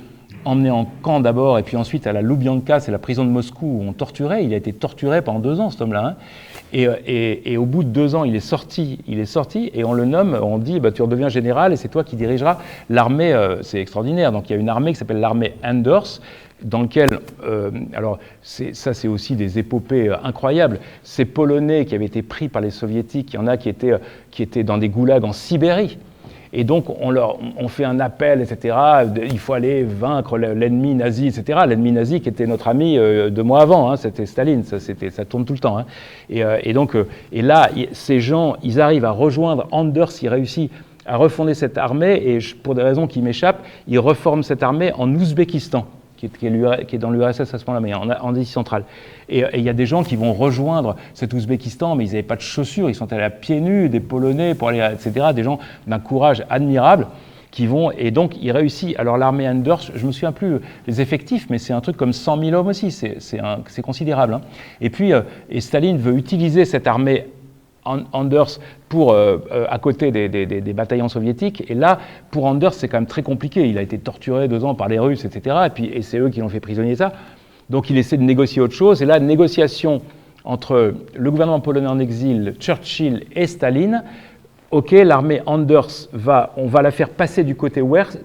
emmené en camp d'abord, et puis ensuite à la Loubianka, c'est la prison de Moscou où on torturait. Il a été torturé pendant 2 ans, cet homme-là. Hein. Et au bout de 2 ans, il est sorti, et on le nomme, on dit, bah, tu redeviens général, et c'est toi qui dirigeras l'armée. C'est extraordinaire. Donc il y a une armée qui s'appelle l'armée Anders, dans lequel, alors c'est aussi des épopées incroyables. Ces Polonais qui avaient été pris par les Soviétiques, il y en a qui étaient dans des goulags en Sibérie. Et donc, on fait un appel, etc. Il faut aller vaincre l'ennemi nazi, etc. L'ennemi nazi qui était notre ami 2 mois avant, hein, c'était Staline, ça tourne tout le temps. Hein. Et là, ces gens, ils arrivent à rejoindre Anders, il réussit à refonder cette armée, et pour des raisons qui m'échappent, il reforme cette armée en Ouzbékistan, qui est dans l'URSS à ce moment-là, mais en Asie centrale. Et il y a des gens qui vont rejoindre cet Ouzbékistan, mais ils n'avaient pas de chaussures, ils sont allés à pieds nus, des Polonais pour aller, etc., des gens d'un courage admirable qui vont, et donc il réussit. Alors l'armée Anders, je ne me souviens plus les effectifs, mais c'est un truc comme 100 000 hommes aussi, c'est considérable. Hein. Et puis, et Staline veut utiliser cette armée Anders pour, à côté des bataillons soviétiques. Et là, pour Anders, c'est quand même très compliqué. Il a été torturé 2 ans par les Russes, etc. Et c'est eux qui l'ont fait prisonnier, ça. Donc il essaie de négocier autre chose. Et là, négociation entre le gouvernement polonais en exil, Churchill et Staline. OK, l'armée Anders, on va la faire passer du côté ouest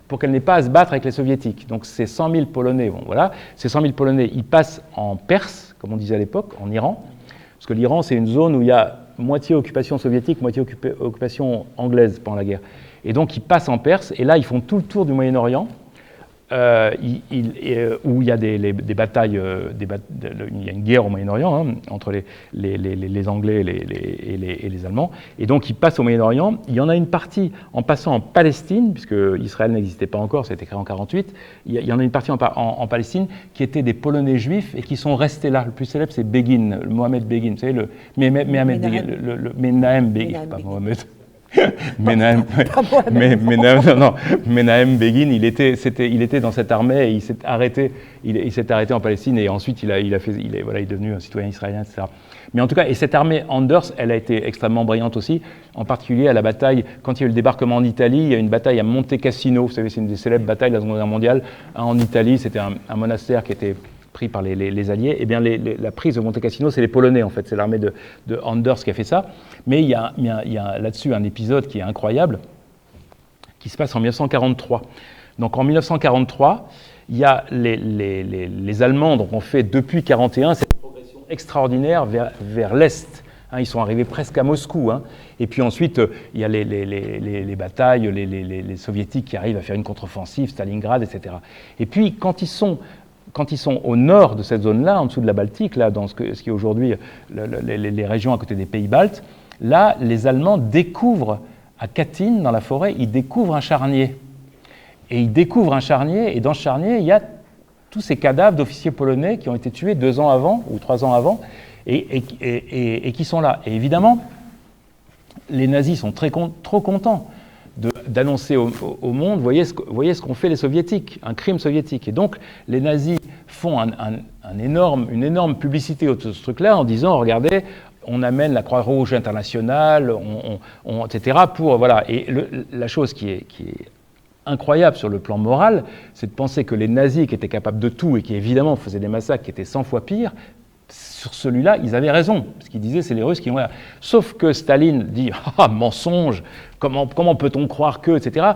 pour qu'elle n'ait pas à se battre avec les soviétiques. Donc ces 100 000 Polonais, bon, voilà, ces 100 000 Polonais, ils passent en Perse, comme on disait à l'époque, en Iran. Parce que l'Iran, c'est une zone où il y a moitié occupation soviétique, moitié occupation anglaise pendant la guerre. Et donc, ils passent en Perse, et là, ils font tout le tour du Moyen-Orient, où il y a des batailles, il y a une guerre au Moyen-Orient hein, entre les Anglais et les Allemands. Et donc, ils passent au Moyen-Orient. Il y en a une partie en passant en Palestine, puisque Israël n'existait pas encore, ça a été créé en 1948. Il y en a une partie en Palestine qui étaient des Polonais juifs et qui sont restés là. Le plus célèbre, c'est Begin, Mohamed Begin. Vous savez, Menahem Begin, pas Mohamed. Menahem Begin, il était dans cette armée et il s'est arrêté en Palestine et ensuite il est devenu un citoyen israélien, etc. Mais en tout cas, et cette armée Anders, elle a été extrêmement brillante aussi, en particulier à la bataille, quand il y a eu le débarquement en Italie, il y a eu une bataille à Monte Cassino, vous savez, c'est une des célèbres batailles de la Seconde Guerre mondiale, en Italie, c'était un monastère qui était pris par les Alliés. Eh bien, la prise de Monte Cassino, c'est les Polonais, en fait, c'est l'armée de Anders qui a fait ça. Mais il y a là-dessus un épisode qui est incroyable, qui se passe en 1943. Donc en 1943, il y a les Allemands, donc ont fait depuis 1941 cette progression extraordinaire vers l'Est. Hein, ils sont arrivés presque à Moscou. Hein. Et puis ensuite, il y a les batailles, les Soviétiques qui arrivent à faire une contre-offensive, Stalingrad, etc. Et puis, quand ils sont au nord de cette zone-là, en dessous de la Baltique, là, dans ce qui est aujourd'hui les régions à côté des pays baltes, là, les Allemands découvrent, à Katyn, dans la forêt, ils découvrent un charnier. Et ils découvrent un charnier, et dans ce charnier, il y a tous ces cadavres d'officiers polonais qui ont été tués 2 ans avant, ou 3 ans avant, et qui sont là. Et évidemment, les nazis sont trop contents d'annoncer au monde, voyez ce qu'ont fait les soviétiques, un crime soviétique. Et donc, les nazis font une énorme publicité autour de ce truc-là en disant, regardez, on amène la Croix-Rouge internationale, etc. pour, voilà. Et la chose qui est incroyable sur le plan moral, c'est de penser que les nazis qui étaient capables de tout et qui évidemment faisaient des massacres qui étaient 100 fois pires, sur celui-là, ils avaient raison, parce qu'ils disaient c'est les Russes qui ont... Sauf que Staline dit « Ah, mensonge, comment peut-on croire que... » etc.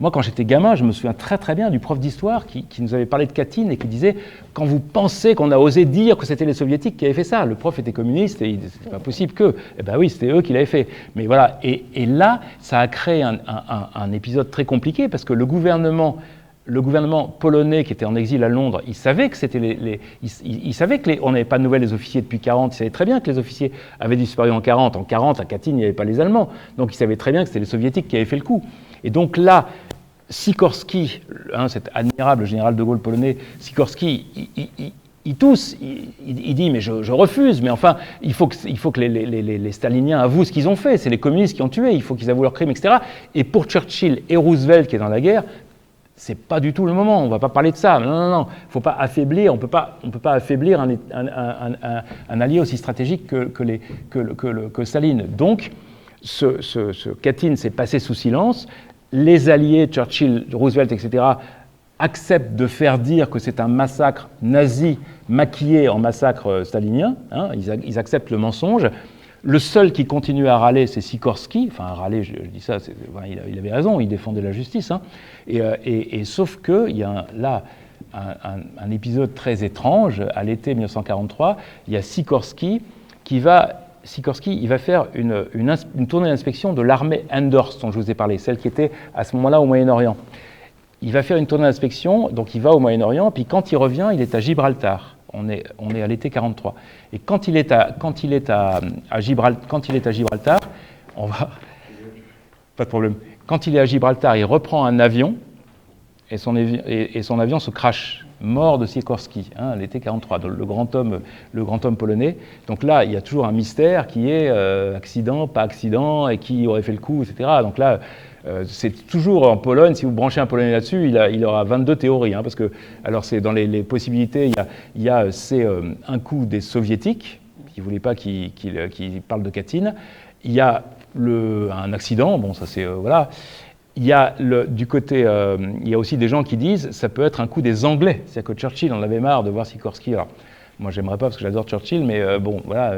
Moi, quand j'étais gamin, je me souviens très très bien du prof d'histoire qui nous avait parlé de Katyn et qui disait « Quand vous pensez qu'on a osé dire que c'était les Soviétiques qui avaient fait ça, le prof était communiste et c'était pas possible que... » Eh bien oui, c'était eux qui l'avaient fait. Mais voilà, et là, ça a créé un épisode très compliqué, parce que le gouvernement polonais qui était en exil à Londres, il savait que c'était il savait que on n'avait pas de nouvelles des officiers depuis 1940. Il savait très bien que les officiers avaient disparu en 1940. En 1940, à Katyn, il n'y avait pas les Allemands. Donc il savait très bien que c'était les Soviétiques qui avaient fait le coup. Et donc là, Sikorski, cet admirable général de Gaulle polonais, Sikorski, il tousse, il dit mais je refuse, mais enfin il faut que les staliniens avouent ce qu'ils ont fait. C'est les communistes qui ont tué. Il faut qu'ils avouent leurs crimes, etc. Et pour Churchill et Roosevelt qui est dans la guerre, c'est pas du tout le moment, on ne va pas parler de ça. Non, il ne faut pas affaiblir, on peut pas affaiblir un allié aussi stratégique que Staline. Donc, ce Katyn s'est passé sous silence. Les alliés, Churchill, Roosevelt, etc., acceptent de faire dire que c'est un massacre nazi maquillé en massacre stalinien, hein, ils acceptent le mensonge. Le seul qui continue à râler, c'est Sikorski. Enfin, à râler, je dis ça, il avait raison, il défendait la justice. Hein. Et sauf qu'il y a là un épisode très étrange. À l'été 1943, il y a Sikorski il va faire une tournée d'inspection de l'armée Anders, dont je vous ai parlé, celle qui était à ce moment-là au Moyen-Orient. Il va faire une tournée d'inspection, donc il va au Moyen-Orient, puis quand il revient, il est à Gibraltar. On est à l'été 43. Et quand il est à Gibraltar, on va... Pas de problème. Quand il est à Gibraltar, il reprend un avion, et son avion se crache, mort de Sikorski, hein, l'été 43, le grand homme polonais. Donc là, il y a toujours un mystère qui est accident, pas accident, et qui aurait fait le coup, etc. Donc là, c'est toujours en Pologne, si vous branchez un Polonais là-dessus, il aura 22 théories, hein, parce que, alors c'est dans les possibilités, il y a un coup des Soviétiques, qui ne voulaient pas qu'il parle de Katyn, il y a un accident, bon ça c'est, voilà, il y a du côté, il y a aussi des gens qui disent, ça peut être un coup des Anglais, c'est-à-dire que Churchill en avait marre de voir Sikorski, alors, moi, j'aimerais pas parce que j'adore Churchill, mais bon, voilà,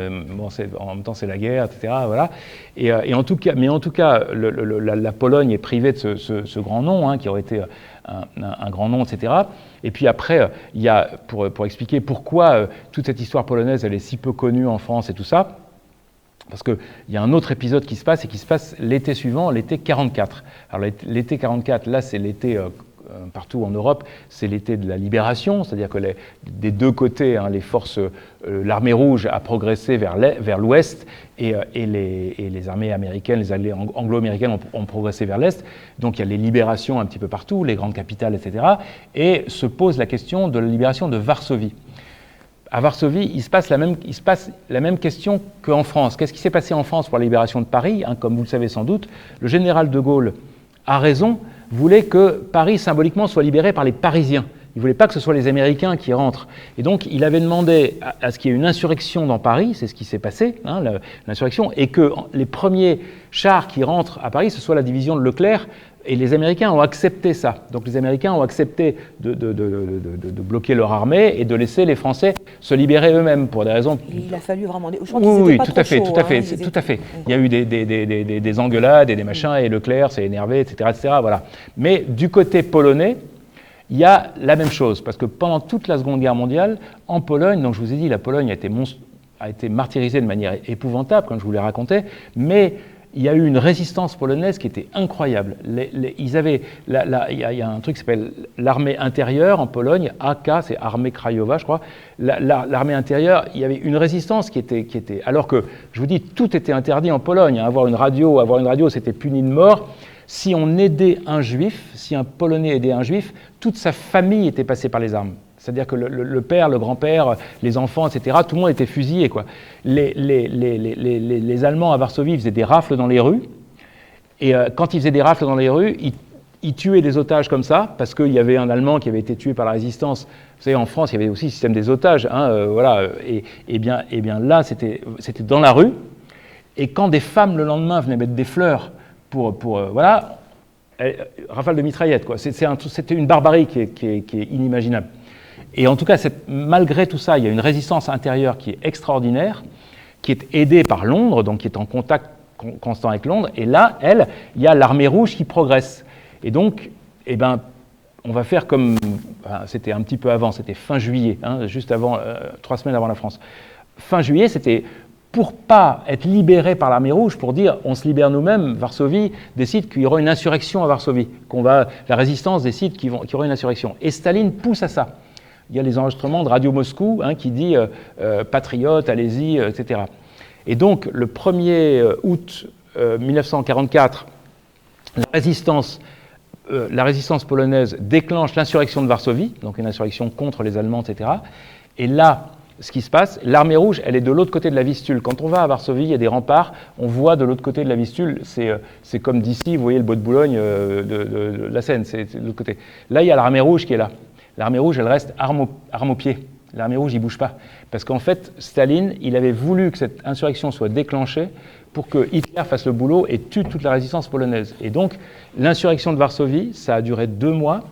en même temps, c'est la guerre, etc. Voilà. Et en tout cas, la Pologne est privée de ce grand nom, hein, qui aurait été un grand nom, etc. Et puis après, il y a, pour expliquer pourquoi toute cette histoire polonaise, elle est si peu connue en France et tout ça, parce qu'il y a un autre épisode qui se passe, et qui se passe l'été suivant, l'été 44. Alors l'été 44, là, c'est l'été... partout en Europe, c'est l'été de la libération, c'est-à-dire que des deux côtés, hein, les forces, l'armée rouge a progressé vers l'ouest et les armées américaines, les armées anglo-américaines ont progressé vers l'est. Donc il y a les libérations un petit peu partout, les grandes capitales, etc. Et se pose la question de la libération de Varsovie. À Varsovie, il se passe la même question qu'en France. Qu'est-ce qui s'est passé en France pour la libération de Paris, hein, comme vous le savez sans doute, le général de Gaulle a raison, voulait que Paris, symboliquement, soit libéré par les Parisiens. Il ne voulait pas que ce soit les Américains qui rentrent. Et donc, il avait demandé à ce qu'il y ait une insurrection dans Paris, c'est ce qui s'est passé, hein, l'insurrection, et que les premiers chars qui rentrent à Paris, ce soit la division de Leclerc, et les Américains ont accepté ça. Donc les Américains ont accepté de bloquer leur armée et de laisser les Français se libérer eux-mêmes pour des raisons... Il a fallu vraiment... Oui, tout à fait. Il y a eu des engueulades et des machins, et Leclerc s'est énervé, etc., voilà. Mais du côté polonais, il y a la même chose, parce que pendant toute la Seconde Guerre mondiale, en Pologne, donc je vous ai dit, la Pologne a été martyrisée de manière épouvantable, comme je vous l'ai raconté, mais... il y a eu une résistance polonaise qui était incroyable. Il y a un truc qui s'appelle l'armée intérieure en Pologne, AK, c'est Armée Krajowa, je crois. L'armée intérieure, il y avait une résistance qui était... Alors que, je vous dis, tout était interdit en Pologne. Hein. Avoir une radio, c'était puni de mort. Si on aidait un juif, si un Polonais aidait un juif, toute sa famille était passée par les armes. C'est-à-dire que le père, le grand-père, les enfants, etc., tout le monde était fusillé, quoi. Les Allemands à Varsovie faisaient des rafles dans les rues, et quand ils faisaient des rafles dans les rues, ils tuaient des otages comme ça, parce qu'il y avait un Allemand qui avait été tué par la résistance. Vous savez, en France, il y avait aussi le système des otages, hein, voilà. Et bien là, c'était dans la rue, et quand des femmes, le lendemain, venaient mettre des fleurs voilà, rafale de mitraillettes, quoi. C'était une barbarie qui est inimaginable. Et en tout cas, malgré tout ça, il y a une résistance intérieure qui est extraordinaire, qui est aidée par Londres, donc qui est en contact constant avec Londres. Et là, il y a l'armée rouge qui progresse. Et donc, on va faire comme... c'était un petit peu avant, c'était fin juillet, hein, juste avant, 3 semaines avant la France. Fin juillet, c'était pour pas être libéré par l'armée rouge, pour dire on se libère nous-mêmes, Varsovie décide qu'il y aura une insurrection à Varsovie, la résistance décide qu'il y aura une insurrection. Et Staline pousse à ça. Il y a les enregistrements de Radio Moscou, hein, qui dit patriote, allez-y, etc. Et donc, le 1er août 1944, la résistance polonaise déclenche l'insurrection de Varsovie, donc une insurrection contre les Allemands, etc. Et là, ce qui se passe, l'armée rouge, elle est de l'autre côté de la Vistule. Quand on va à Varsovie, il y a des remparts, on voit de l'autre côté de la Vistule, c'est comme d'ici, vous voyez le bois de Boulogne de la Seine, c'est de l'autre côté. Là, il y a l'armée rouge qui est là. L'armée rouge, elle reste arme au pied. L'armée rouge, il ne bouge pas. Parce qu'en fait, Staline, il avait voulu que cette insurrection soit déclenchée pour que Hitler fasse le boulot et tue toute la résistance polonaise. Et donc, l'insurrection de Varsovie, ça a duré 2 mois.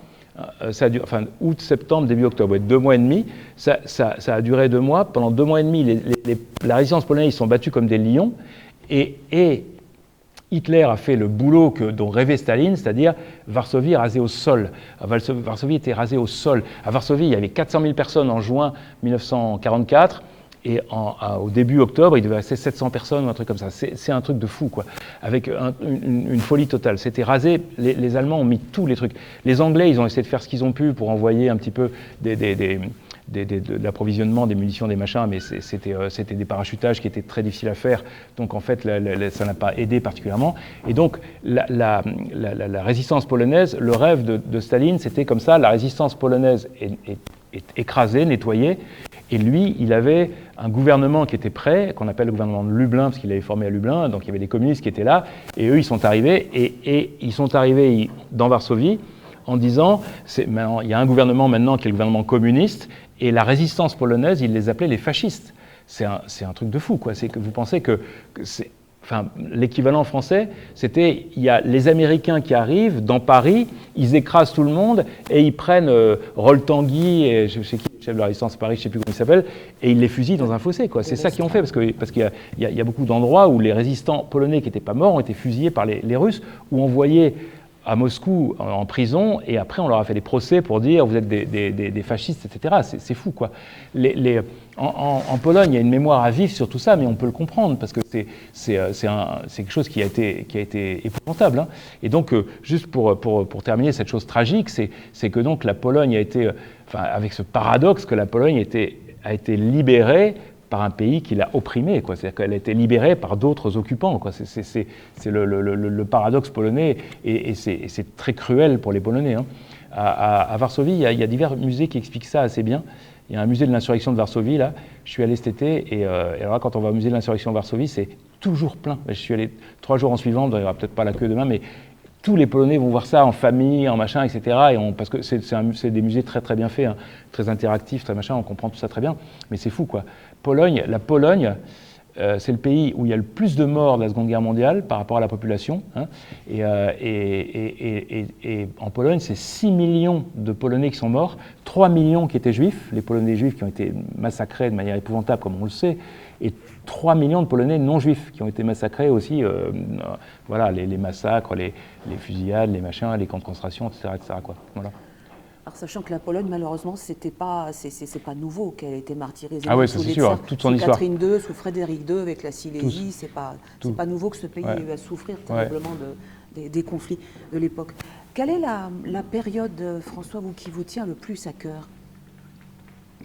août, septembre, début octobre, 2 mois et demi. Ça a duré 2 mois. Pendant 2 mois et demi, la résistance polonaise, ils sont battus comme des lions. Et Hitler a fait le boulot dont rêvait Staline, c'est-à-dire Varsovie rasée au sol. Varsovie était rasée au sol. À Varsovie, il y avait 400 000 personnes en juin 1944. Et au début octobre, il devait rester 700 personnes ou un truc comme ça. C'est un truc de fou, quoi. Avec une folie totale. C'était rasé. Les Allemands ont mis tous les trucs. Les Anglais, ils ont essayé de faire ce qu'ils ont pu pour envoyer un petit peu de l'approvisionnement, des munitions, des machins, mais c'était des parachutages qui étaient très difficiles à faire. Donc, en fait, ça n'a pas aidé particulièrement. Et donc, la résistance polonaise, le rêve de Staline, c'était comme ça. La résistance polonaise est écrasée, nettoyée. Et lui, il avait un gouvernement qui était prêt, qu'on appelle le gouvernement de Lublin, parce qu'il avait formé à Lublin, donc il y avait des communistes qui étaient là, et eux, ils sont arrivés, et ils sont arrivés dans Varsovie en disant, il y a un gouvernement maintenant qui est le gouvernement communiste, et la résistance polonaise, ils les appelaient les fascistes. C'est un truc de fou, quoi. C'est que vous pensez que l'équivalent français, c'était, il y a les Américains qui arrivent dans Paris, ils écrasent tout le monde et ils prennent Rol-Tanguy et je sais qui, le chef de la résistance à Paris, je ne sais plus comment il s'appelle, et ils les fusillent dans un fossé, quoi. C'est ça qu'ils ont fait, parce qu'il y a beaucoup d'endroits où les résistants polonais qui n'étaient pas morts ont été fusillés par les Russes ou envoyés à Moscou en prison, et après on leur a fait des procès pour dire vous êtes des fascistes, etc. C'est fou, quoi. En Pologne, il y a une mémoire à vivre sur tout ça, mais on peut le comprendre, parce que c'est quelque chose qui a été épouvantable. Hein. Et donc, juste pour terminer cette chose tragique, c'est que donc la Pologne a été, avec ce paradoxe que la Pologne a été libérée par un pays qui l'a opprimée, quoi. C'est-à-dire qu'elle a été libérée par d'autres occupants, quoi. C'est le paradoxe polonais, et c'est très cruel pour les Polonais. Hein. À Varsovie, il y a divers musées qui expliquent ça assez bien. Il y a un musée de l'insurrection de Varsovie, là. Je suis allé cet été, et alors là, quand on va au musée de l'insurrection de Varsovie, c'est toujours plein. Je suis allé 3 jours en suivant, il n'y aura peut-être pas la queue demain, mais tous les Polonais vont voir ça en famille, en machin, etc. Parce que c'est des musées très très bien faits, hein, très interactifs, très machin, on comprend tout ça très bien. Mais c'est fou, quoi. La Pologne, c'est le pays où il y a le plus de morts de la Seconde Guerre mondiale par rapport à la population. Hein, et en Pologne, c'est 6 millions de Polonais qui sont morts, 3 millions qui étaient juifs, les Polonais juifs qui ont été massacrés de manière épouvantable, comme on le sait, et 3 millions de Polonais non juifs qui ont été massacrés aussi, voilà, les massacres, les fusillades, les machins, les camps de concentration, etc. quoi. Voilà. Alors, sachant que la Pologne, malheureusement, c'est pas nouveau qu'elle ait été martyrisée. Ah oui, c'est sûr, toute son histoire. Catherine II, sous Frédéric II, avec la Silésie, c'est pas nouveau que ce pays ait eu à souffrir terriblement des conflits de l'époque. Quelle est la période, François, qui vous tient le plus à cœur?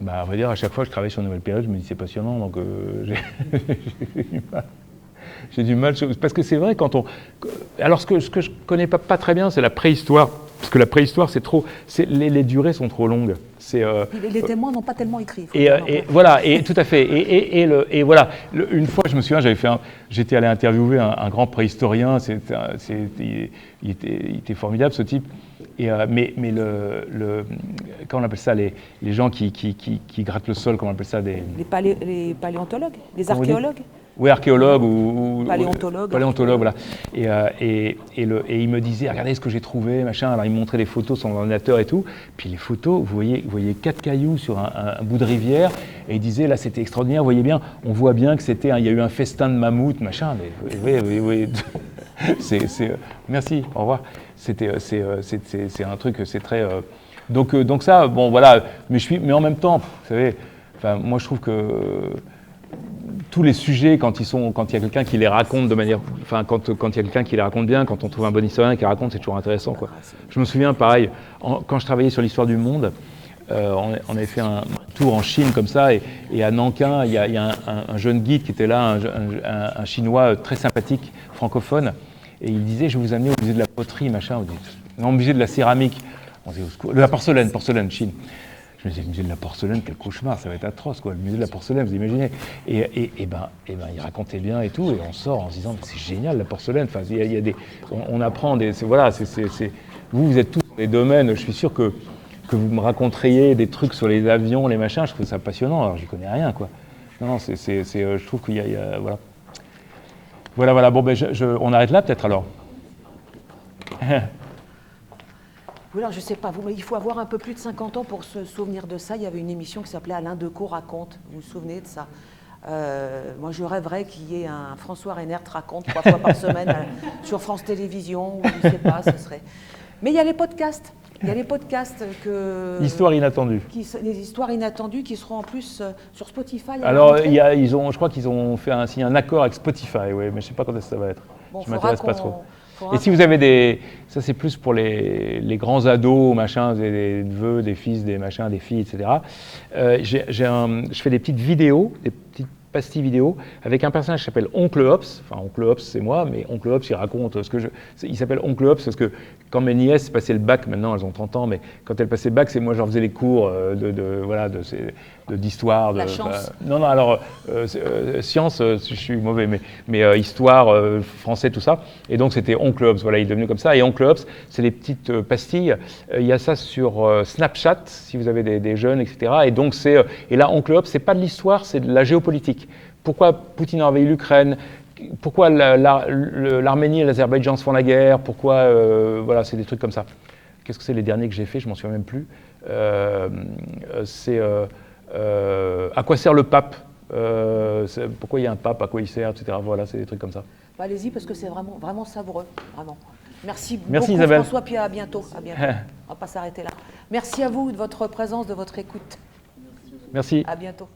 À vrai dire, à chaque fois que je travaille sur une nouvelle période, je me dis c'est passionnant, donc j'ai du mal. Parce que c'est vrai, alors ce que je ne connais pas très bien, c'est la préhistoire. Parce que la préhistoire, les durées sont trop longues. Les témoins n'ont pas tellement écrit. Voilà, et tout à fait. Et voilà, une fois, je me souviens, j'étais allé interviewer un grand préhistorien. Il était formidable, ce type. Mais comment on appelle ça, les gens qui grattent le sol, comment on appelle ça, les paléontologues, les archéologues. Oui, archéologue ou paléontologue, voilà. Et il me disait, regardez ce que j'ai trouvé, machin. Alors il me montrait les photos sur son ordinateur et tout. Puis les photos, vous voyez 4 cailloux sur un bout de rivière. Et il disait, là, c'était extraordinaire. Vous voyez bien, on voit bien que il y a eu un festin de mammouth, machin. Mais, oui. Merci. Au revoir. C'est un truc, c'est très. Donc ça, bon, voilà. Mais en même temps, vous savez, moi je trouve que tous les sujets, quand il y a quelqu'un qui les raconte de manière, quand il y a quelqu'un qui les raconte bien, quand on trouve un bon historien qui les raconte, c'est toujours intéressant, quoi. Je me souviens, pareil, quand je travaillais sur l'histoire du monde, on avait fait un tour en Chine comme ça, et à Nankin, il y a un jeune guide qui était là, un Chinois très sympathique, francophone, et il disait, je vais vous amener au musée de la poterie, machin, non, au musée de la céramique, on disait, de la porcelaine, Chine. Je me disais, le musée de la porcelaine, quel cauchemar, ça va être atroce, quoi. Le musée de la porcelaine, vous imaginez. Et ben, il racontait bien et tout, et on sort en se disant, c'est génial la porcelaine. Enfin, on apprend voilà, vous êtes tous dans les domaines. Je suis sûr que vous me raconteriez des trucs sur les avions, les machins. Je trouve ça passionnant. Alors, j'y connais rien, quoi. Non, je trouve qu'il y a voilà. Bon, on arrête là, peut-être alors. Ou alors, je ne sais pas, mais il faut avoir un peu plus de 50 ans pour se souvenir de ça. Il y avait une émission qui s'appelait Alain Decaux raconte. Vous vous souvenez de ça? Moi, je rêverais qu'il y ait un François Reynert raconte 3 fois par semaine sur France Télévisions, ou je ne sais pas, ce serait... Mais il y a les podcasts. Il y a les podcasts que... Histoire inattendue. Les histoires inattendues qui seront en plus sur Spotify. Alors, je crois qu'ils ont signé un accord avec Spotify, oui, mais je ne sais pas quand ça va être. Bon, je ne m'intéresse pas trop. Et si qu'on... vous avez des... Ça, c'est plus pour les grands ados, machin, des neveux, des fils, des machins, des filles, etc. Je fais des petites vidéos, des petites pastilles vidéo, avec un personnage qui s'appelle Oncle Ops. Enfin, Oncle Ops, c'est moi, mais Oncle Ops, il raconte ce que je... Il s'appelle Oncle Ops parce que quand mes nièces passaient le bac, maintenant elles ont 30 ans, mais quand elles passaient le bac, c'est moi, je leur faisais les cours d'histoire. La chance. Non, alors, science, je suis mauvais, mais histoire, français, tout ça. Et donc, c'était Oncle Ops, voilà, il est devenu comme ça. Et Oncle Ops, c'est les petites pastilles. Il y a ça sur Snapchat, si vous avez des jeunes, etc. Et donc, et là, Oncle Ops, c'est pas de l'histoire, c'est de la géopolitique. Pourquoi Poutine a envahi l'Ukraine? Pourquoi l'Arménie et l'Azerbaïdjan se font la guerre? Pourquoi voilà, c'est des trucs comme ça. Qu'est-ce que c'est les derniers que j'ai faits? Je m'en souviens même plus. C'est à quoi sert le pape? Pourquoi il y a un pape? À quoi il sert, etc. Voilà, c'est des trucs comme ça. Bah, allez-y parce que c'est vraiment, vraiment savoureux, vraiment. Merci beaucoup Isabelle. François, puis à bientôt. À bientôt. On va pas s'arrêter là. Merci à vous de votre présence, de votre écoute. Merci. À bientôt.